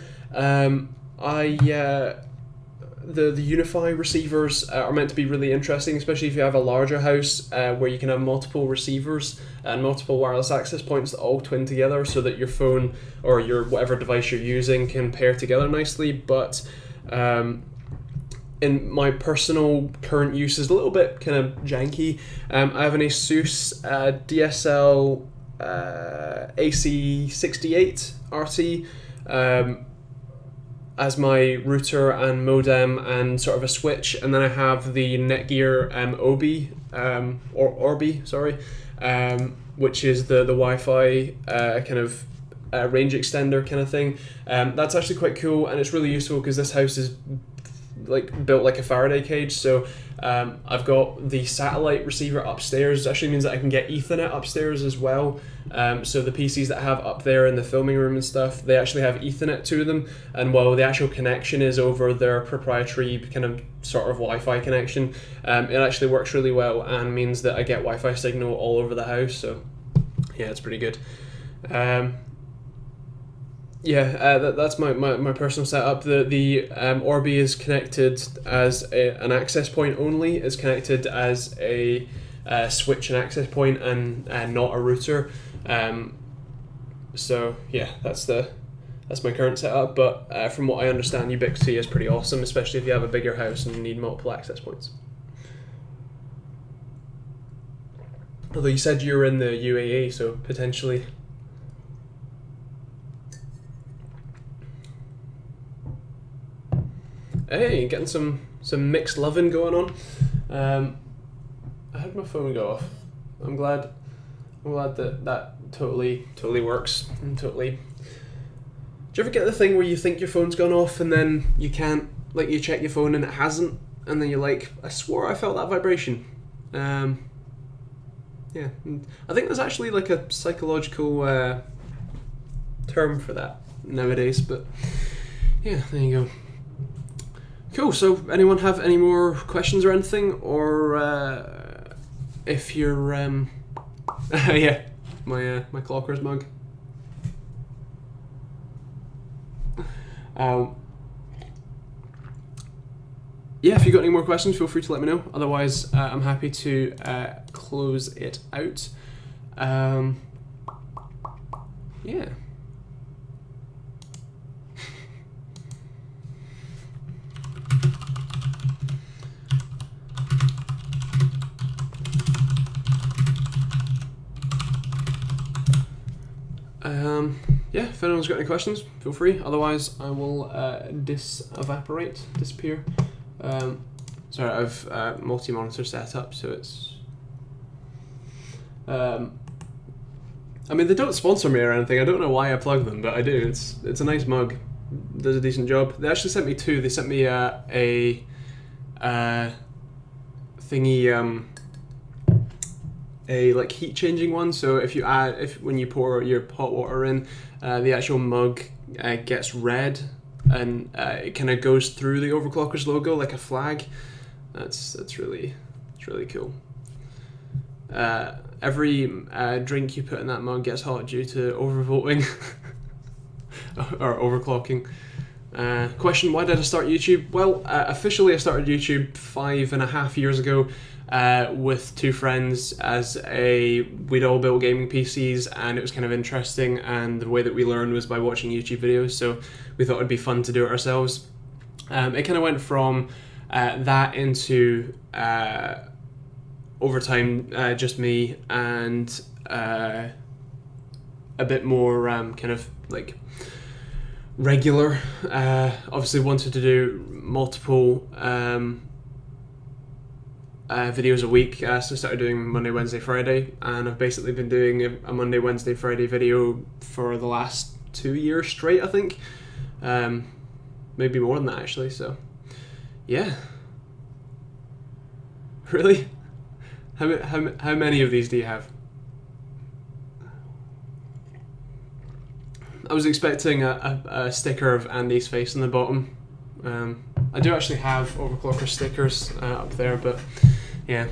The Unify receivers are meant to be really interesting, especially if you have a larger house where you can have multiple receivers and multiple wireless access points that all twin together, so that your phone or your whatever device you're using can pair together nicely. But in my personal current use is a little bit kind of janky. I have an Asus DSL AC68 RT as my router and modem and sort of a switch, and then I have the Netgear Orbi, which is the Wi-Fi kind of range extender kind of thing. That's actually quite cool, and it's really useful because this house is built like a Faraday cage, so I've got the satellite receiver upstairs. It actually means that I can get Ethernet upstairs as well. So the PCs that I have up there in the filming room and stuff, they actually have Ethernet to them, and while the actual connection is over their proprietary kind of sort of Wi-Fi connection, it actually works really well and means that I get Wi-Fi signal all over the house, so yeah, it's pretty good. That's my personal setup. The Orbi is connected as an access point only. It's connected as a switch and access point and not a router. So yeah, that's my current setup. But from what I understand, Ubiquity is pretty awesome, especially if you have a bigger house and you need multiple access points. Although you said you were in the UAE, so potentially. Hey, getting some mixed loving going on. I had my phone go off. I'm glad that totally works and totally. Do you ever get the thing where you think your phone's gone off and then you can't, you check your phone and it hasn't, and then you're like, I swore I felt that vibration. Yeah, I think there's actually a psychological term for that nowadays, but yeah, there you go. Cool, so anyone have any more questions or anything, or if you're yeah, my Clockers mug. Yeah, if you got any more questions, feel free to let me know. Otherwise, I'm happy to close it out. Yeah. Yeah, if anyone's got any questions, feel free. Otherwise, I will disappear. Sorry, I've multi-monitor set up, so it's... I mean, they don't sponsor me or anything. I don't know why I plug them, but I do. It's a nice mug. Does a decent job. They actually sent me two. They sent me a thingy... like heat changing one. So when you pour your hot water in, the actual mug gets red, and it kind of goes through the overclockers logo like a flag. It's really cool. Every drink you put in that mug gets hot due to overvoting or overclocking. Question: why did I start YouTube? Well, officially I started YouTube 5.5 years ago with two friends we'd all built gaming PCs, and it was kind of interesting, and the way that we learned was by watching YouTube videos, so we thought it'd be fun to do it ourselves. It kind of went from that into over time just me and a bit more kind of like regular. Obviously wanted to do multiple videos a week, so I started doing Monday, Wednesday, Friday, and I've basically been doing a Monday, Wednesday, Friday video for the last 2 years straight, I think. Maybe more than that actually, so yeah. Really? How many of these do you have? I was expecting a sticker of Andy's face on the bottom. I do actually have overclocker stickers up there, but yeah.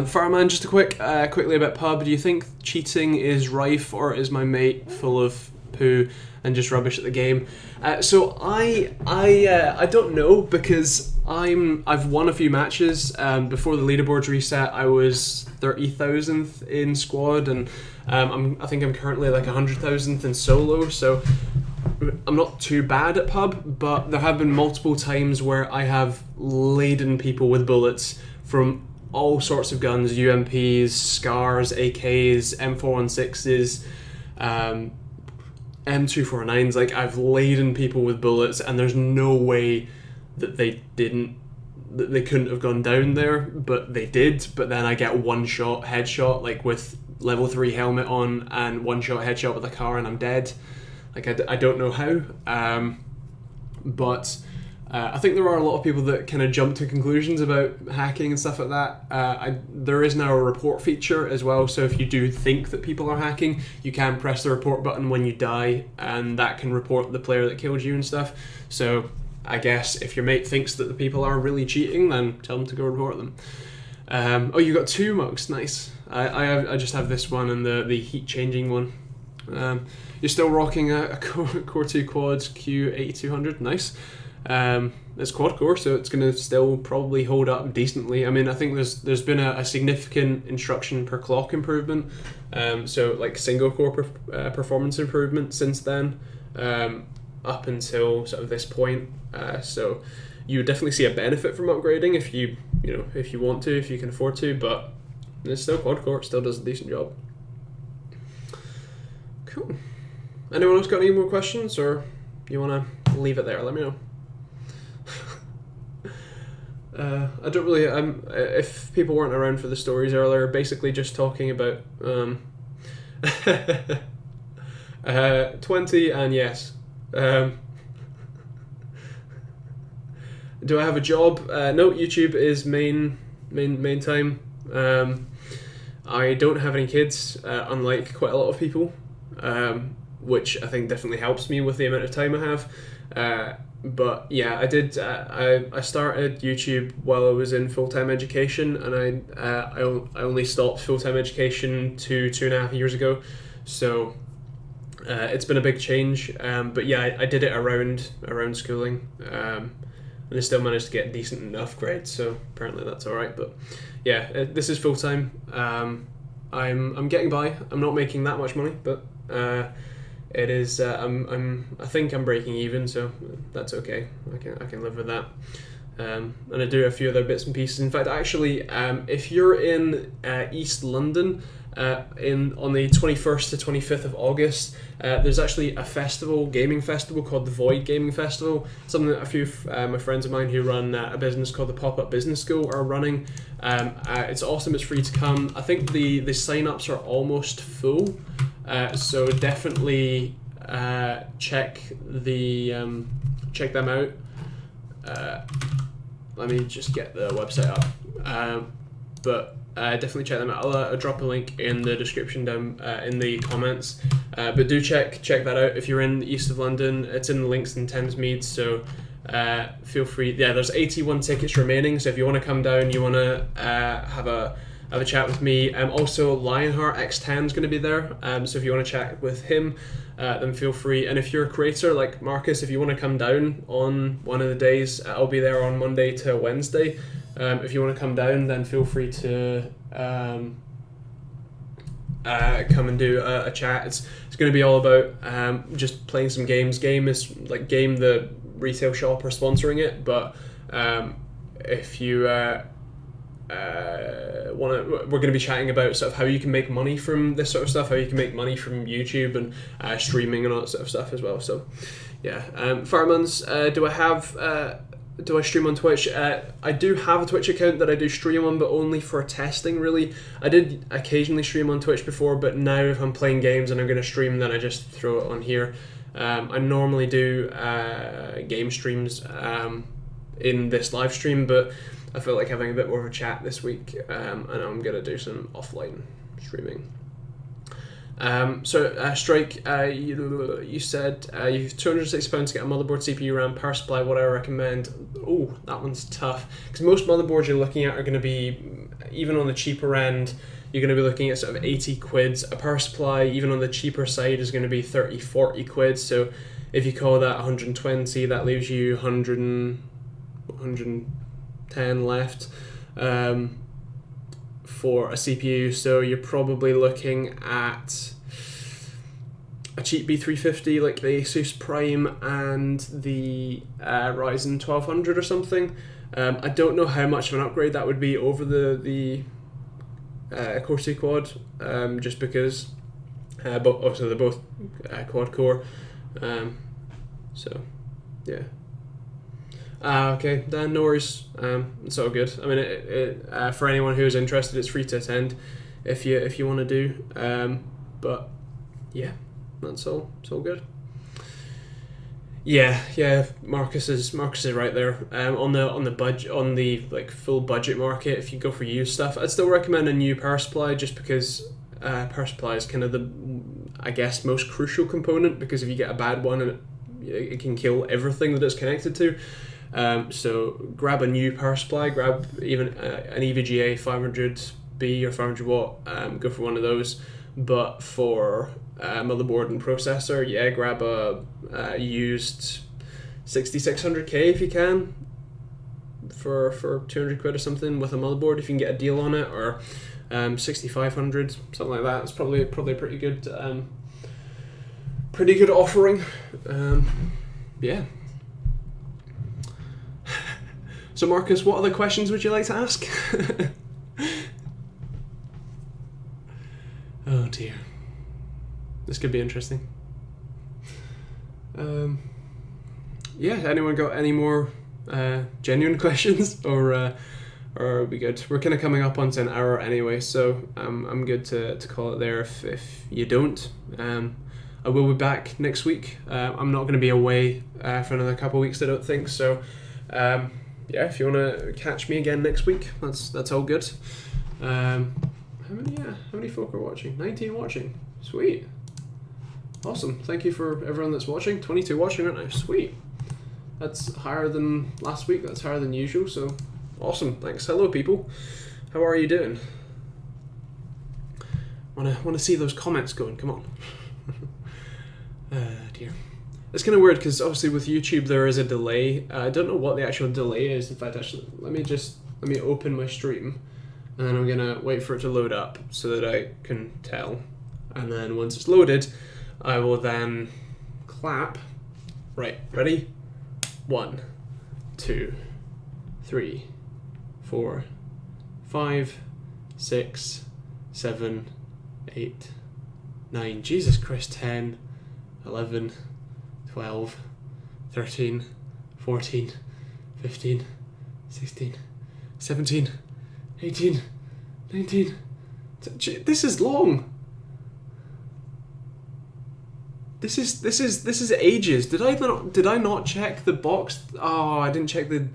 Fireman, just quickly about pub. Do you think cheating is rife, or is my mate full of poo and just rubbish at the game? So I don't know, because I've won a few matches. Before the leaderboards reset, I was 30,000th in squad, and I think I'm currently like 100,000th in solo. So I'm not too bad at pub, but there have been multiple times where I have laden people with bullets from all sorts of guns: UMPs, SCARs, AKs, M416s, M249s. Like, I've laden people with bullets, and there's no way that they couldn't have gone down there, but they did. But then I get one shot headshot, like with level 3 helmet on, and one shot headshot with a car, and I'm dead. Like, I don't know how, but I think there are a lot of people that kind of jump to conclusions about hacking and stuff like that. There is now a report feature as well, so if you do think that people are hacking, you can press the report button when you die, and that can report the player that killed you and stuff. So I guess if your mate thinks that the people are really cheating, then tell them to go report them. Oh, you got 2 mugs, nice. I just have this one and the heat changing one. You're still rocking a Core 2 Quad Q8200, nice. It's quad core, so it's going to still probably hold up decently. I mean, I think there's been a significant instruction per clock improvement, so like single core performance improvement since then, up until sort of this point. So you would definitely see a benefit from upgrading if you want to, if you can afford to, but it's still quad core, it still does a decent job. Cool. Anyone else got any more questions, or you want to leave it there? Let me know. I don't really. If people weren't around for the stories earlier, basically just talking about 20 and yes. Do I have a job? No, YouTube is main time. I don't have any kids, unlike quite a lot of people, which I think definitely helps me with the amount of time I have. But yeah, I did. I started YouTube while I was in full-time education, and I only stopped full-time education 2.5 years ago. So it's been a big change. But yeah, I did it around schooling, and I still managed to get decent enough grades. So apparently that's all right. But yeah, this is full-time. I'm getting by. I'm not making that much money, but it is. I think I'm breaking even, so that's okay. I can live with that. And I do a few other bits and pieces. In fact, actually, if you're in East London, on the 21st to 25th of August, there's actually a gaming festival called the Void Gaming Festival. Something that a few my friends of mine who run a business called the Pop-Up Business School are running. It's awesome. It's free to come. I think the sign-ups are almost full. So definitely check them out. Let me just get the website up. But definitely check them out. I'll drop a link in the description down in the comments. But do check that out if you're in the east of London. It's in Links and Thamesmead, so feel free. Yeah, there's 81 tickets remaining, so if you want to come down, you want to have a chat with me. Also, Lionheart X10 is going to be there, so if you want to chat with him, then feel free. And if you're a creator like Marcus, if you want to come down on one of the days, I'll be there on Monday to Wednesday. If you want to come down, then feel free to come and do a chat. It's going to be all about just playing some games. Game, the retail shop are sponsoring it, but if you we're going to be chatting about sort of how you can make money from this sort of stuff, how you can make money from YouTube and streaming and all that sort of stuff as well. So yeah, Fireman's, do I stream on Twitch? I do have a Twitch account that I do stream on, but only for testing, really. I did occasionally stream on Twitch before, but now if I'm playing games and I'm going to stream, then I just throw it on here. I normally do game streams in this live stream, but I feel like having a bit more of a chat this week, and I'm going to do some offline streaming. Strike, you said you've £260 to get a motherboard, CPU, RAM, power supply. What I recommend? Oh, that one's tough, because most motherboards you're looking at are going to be, even on the cheaper end, you're going to be looking at sort of 80 quids. A power supply, even on the cheaper side, is going to be 30, 40 quid. So if you call that 120, that leaves you 110 left for a CPU. So you're probably looking at a cheap B350 like the Asus Prime and the Ryzen 1200 or something. I don't know how much of an upgrade that would be over the Core 2 Quad, just because but also they're both quad core, so yeah. Okay, Dan, no worries. It's all good. I mean, for anyone who's interested, it's free to attend if you want to do. But yeah, that's all. It's all good. Yeah. Marcus is right there. On the budget, on the like full budget market, if you go for used stuff, I'd still recommend a new power supply, just because power supply is kind of the, I guess, most crucial component, because if you get a bad one, and it can kill everything that it's connected to. So grab a new power supply, grab even an EVGA 500B or 500 watt, go for one of those. But for motherboard and processor, yeah, grab a used 6600K if you can, for 200 quid or something with a motherboard, if you can get a deal on it, or 6500, something like that. It's probably a pretty good offering. Yeah. So Marcus, what other questions would you like to ask? Oh dear. This could be interesting. Yeah, anyone got any more genuine questions, or are we good? We're kind of coming up onto an hour anyway, so I'm good to call it there if you don't. I will be back next week. I'm not going to be away for another couple of weeks, I don't think, so yeah, if you want to catch me again next week, that's all good. How many folk are watching? 19 watching. Sweet. Awesome. Thank you for everyone that's watching. 22 watching right now. Sweet. That's higher than last week. That's higher than usual. So awesome. Thanks. Hello, people. How are you doing? Wanna see those comments going? Come on. Dear. It's kind of weird because obviously with YouTube there is a delay. I don't know what the actual delay is. In fact, actually, let me open my stream, and then I'm gonna wait for it to load up so that I can tell. And then once it's loaded, I will then clap. Right, ready? 1, 2, 3, 4, 5, 6, 7, 8, 9. Jesus Christ, 10, 11. 12, 13, 14, 15, 16, 17, 18, 19. This is long. This is ages. Did I not check the box? Oh, I didn't check the.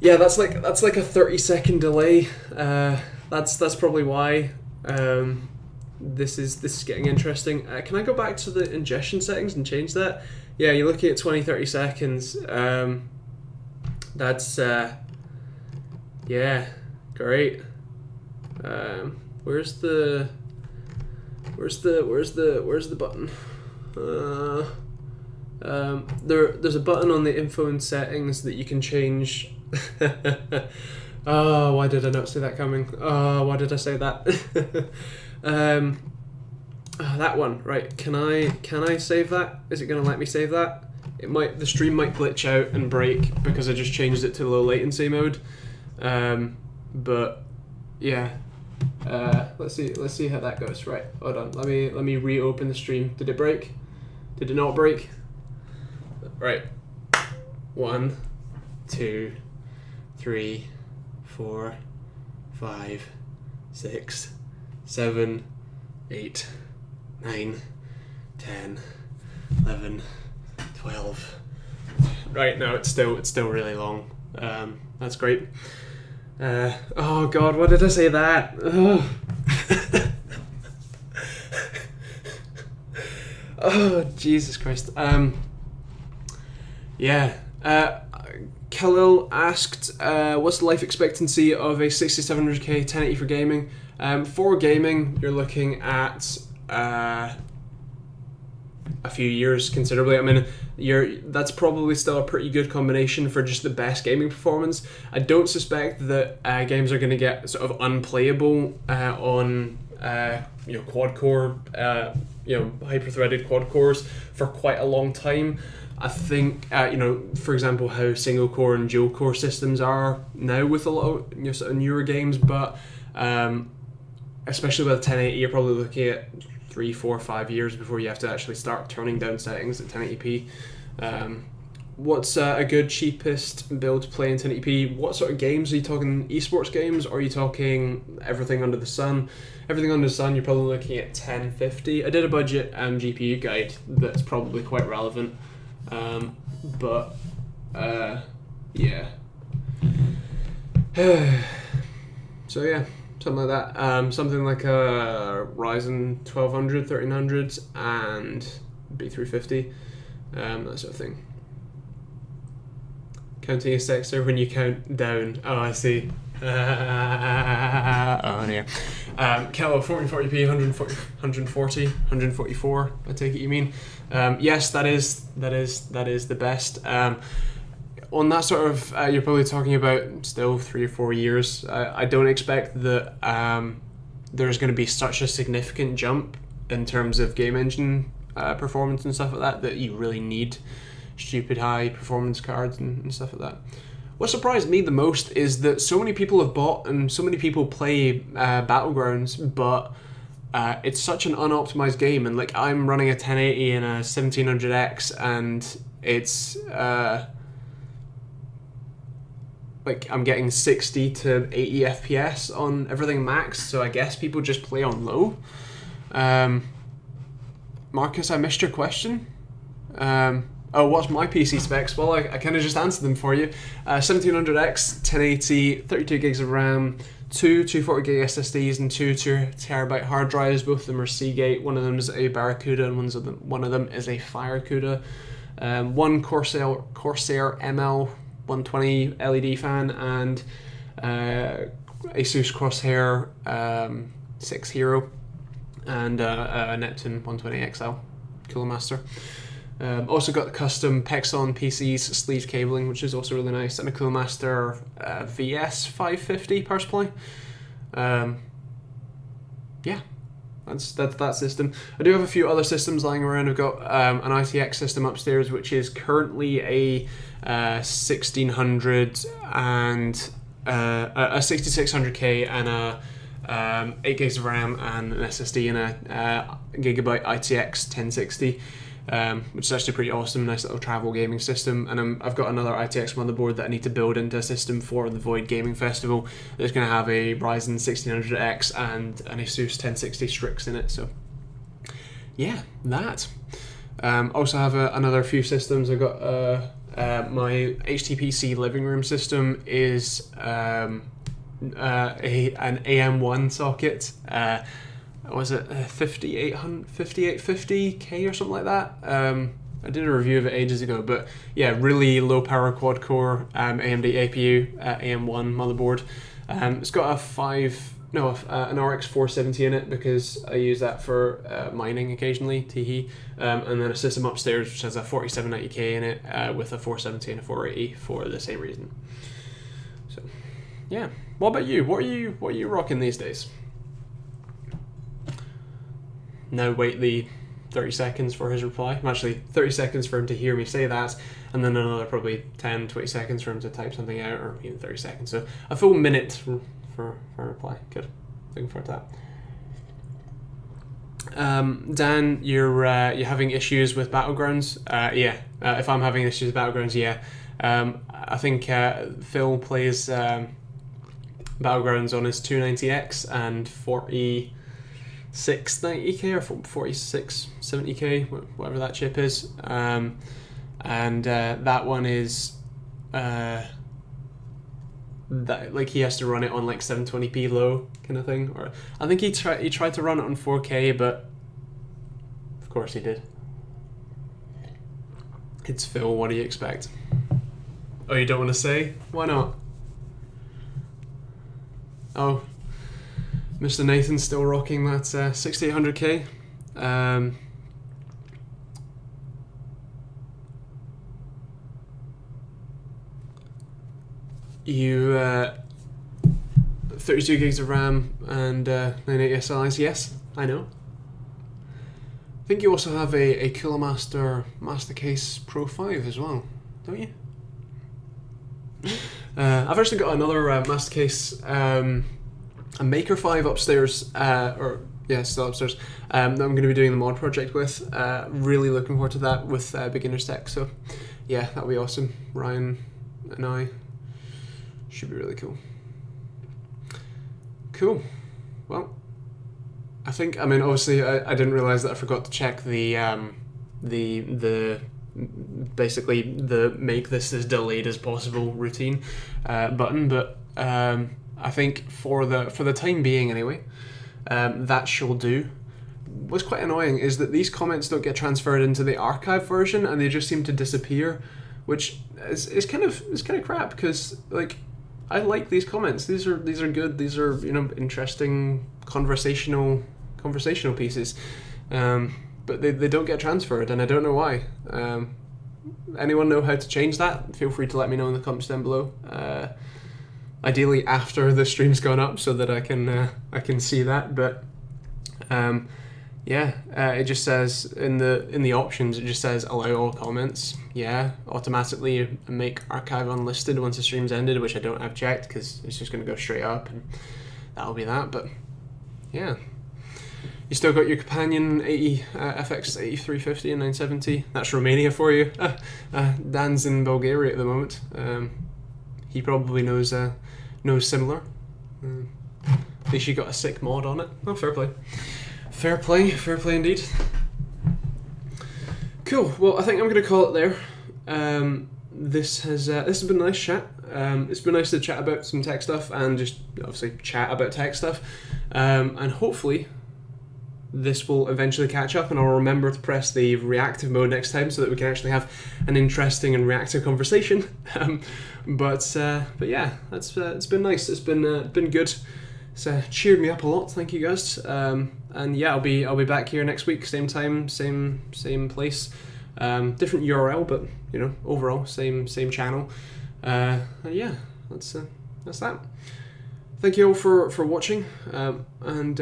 Yeah, that's like a 30-second delay. That's probably why. This is getting interesting. Can I go back to the ingestion settings and change that? Yeah, you're looking at 20-30 seconds. That's yeah, great. Where's the button? There's a button on the info and settings that you can change. Oh, why did I not see that coming? Oh, why did I say that? That one, right? Can I save that? Is it gonna let me save that? It might. The stream might glitch out and break because I just changed it to low latency mode. But yeah, let's see how that goes. Right, hold on. Let me reopen the stream. Did it break? Did it not break? Right. 1, 2, 3, 4, 5, 6, 7, 8, 9, 10, 11, 12. Right, no, it's still really long. That's great. Oh God, why did I say that? Oh, oh Jesus Christ. Yeah. Khalil asked, what's the life expectancy of a 6700K 1080 for gaming? For gaming, you're looking at a few years considerably. I mean, that's probably still a pretty good combination for just the best gaming performance. I don't suspect that games are going to get sort of unplayable on quad core, hyper-threaded quad cores for quite a long time. I think, for example, how single core and dual core systems are now with a lot of sort of newer games, but especially with 1080, you're probably looking at 3, 4, 5 years before you have to actually start turning down settings at 1080p. What's a good cheapest build to play in 1080p? What sort of games? Are you talking esports games, or are you talking everything under the sun? Everything under the sun, you're probably looking at 1050. I did a budget GPU guide that's probably quite relevant. Yeah. So yeah, something like that. Something like a Ryzen 1200, 1300, and B350, that sort of thing. Counting a sexer when you count down. Oh, I see. Oh dear. Kello, 1440p, 140, 144. I take it you mean. Yes, that is the best. On that sort of, you're probably talking about still 3 or 4 years. I don't expect that there's going to be such a significant jump in terms of game engine performance and stuff like that you really need stupid high performance cards and stuff like that. What surprised me the most is that so many people have bought and so many people play Battlegrounds, but it's such an unoptimized game, and like I'm running a 1080 and a 1700X, and it's like I'm getting 60 to 80 FPS on everything max, so I guess people just play on low. Marcus, I missed your question. Oh, what's my PC specs? Well, I kind of just answered them for you. 1700X, 1080, 32 gigs of RAM, 2 240 gig SSDs, and 2 2TB hard drives. Both of them are Seagate. One of them is a Barracuda, and one of them is a Firecuda. One Corsair ML 120 LED fan, and Asus Crosshair 6 Hero, and a Neptune 120 XL Cooler Master. Also got the custom Pexon PCs sleeve cabling, which is also really nice, and a Cooler Master VS 550 power supply. Yeah, that's that system. I do have a few other systems lying around. I've got an ITX system upstairs, which is currently a 1600 and a 6600K and a 8 gigs of RAM and an SSD and a Gigabyte ITX 1060. Which is actually pretty awesome, nice little travel gaming system. And I've got another ITX motherboard that I need to build into a system for the Void Gaming Festival that's going to have a Ryzen 1600X and an Asus 1060 Strix in it. So yeah, that. Also have another few systems. I've got my HTPC living room system is an AM1 socket. Was it 5850K or something like that? I did a review of it ages ago, but yeah, really low power quad core AMD APU AM1 motherboard. It's got an RX 470 in it because I use that for mining occasionally, teehee. And then a system upstairs which has a 4790K in it with a 470 and a 480 for the same reason. So yeah, what about you? What are you rocking these days? Now wait the 30 seconds for his reply. Actually, 30 seconds for him to hear me say that, and then another probably 10, 20 seconds for him to type something out, or even 30 seconds. So a full minute for a reply. Good. Looking forward to that. Dan, you're having issues with Battlegrounds? Yeah. If I'm having issues with Battlegrounds, yeah. I think Phil plays Battlegrounds on his 290X and 4690K or 4670K, whatever that chip is. And that one is that, like, he has to run it on like 720p low kind of thing, or I think he tried to run it on 4K, but of course he did. It's Phil, what do you expect? Oh, you don't want to say? Why not? Oh, Mr. Nathan's still rocking that 6800K. You 32 gigs of RAM and 980 SLIs. Yes, I know. I think you also have a Cooler Master Case Pro 5 as well, don't you? I've actually got another Master Case, a Maker 5 upstairs, still upstairs, that I'm going to be doing the mod project with. Really looking forward to that with Beginner's Tech. So yeah, that'll be awesome. Ryan and I. Should be really cool. Cool. Well, obviously I didn't realize that I forgot to check the basically the make this as delayed as possible routine button, but I think for the time being anyway, that shall do. What's quite annoying is that these comments don't get transferred into the archive version and they just seem to disappear, which is kind of crap, because like I like these comments. These are good. These are, interesting conversational pieces, but they don't get transferred, and I don't know why. Anyone know how to change that? Feel free to let me know in the comments down below. Ideally after the stream's gone up, so that I can see that. But it just says in the options, it just says allow all comments. Yeah, automatically make archive unlisted once the stream's ended, which I don't have checked because it's just going to go straight up, and that'll be that. But yeah, you still got your companion 80 FX 8350 and 970. That's Romania for you. Dan's in Bulgaria at the moment. He probably knows similar. At least you got a sick mod on it. Oh, fair play. Fair play indeed. Cool. Well, I think I'm going to call it there. This has been a nice chat. It's been nice to chat about some tech stuff and just obviously chat about tech stuff. And hopefully this will eventually catch up, and I'll remember to press the reactive mode next time so that we can actually have an interesting and reactive conversation. But yeah, it's been nice. It's been good. It's cheered me up a lot. Thank you guys. And yeah, I'll be back here next week, same time, same place, different URL, but overall same channel. And yeah, that's that. Thank you all for watching, and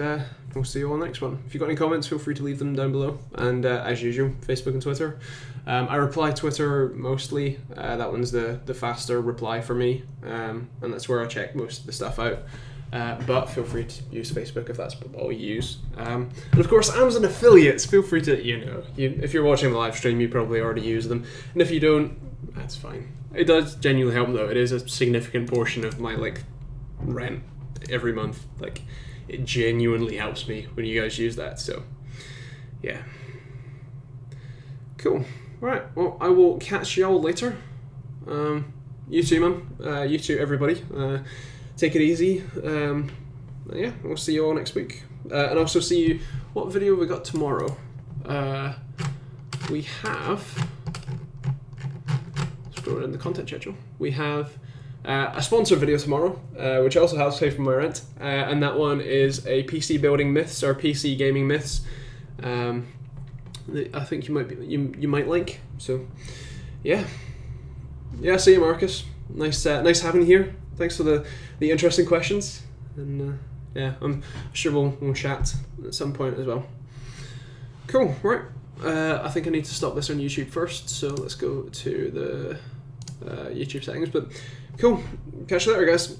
we'll see you all next one. If you've got any comments, feel free to leave them down below. And as usual, Facebook and Twitter. I reply Twitter mostly. That one's the faster reply for me, and that's where I check most of the stuff out. But feel free to use Facebook if that's all you use. And of course, Amazon affiliates. Feel free to, if you're watching the live stream, you probably already use them. And if you don't, that's fine. It does genuinely help though. It is a significant portion of my rent every month. It genuinely helps me when you guys use that. So yeah, cool. All right. Well, I will catch y'all later. You too, man. You too, everybody. Take it easy. Yeah, we'll see you all next week. And also see you. What video we got tomorrow? We have. Scroll in the content schedule. We have a sponsor video tomorrow, which also helps pay for my rent. And that one is a PC building myths or PC gaming myths. I think you might be you might like. So, yeah. See you, Marcus. Nice having you here. Thanks for the interesting questions. And yeah, I'm sure we'll chat at some point as well. Cool. Right. I think I need to stop this on YouTube first. So let's go to the YouTube settings. But cool. Catch you later, guys.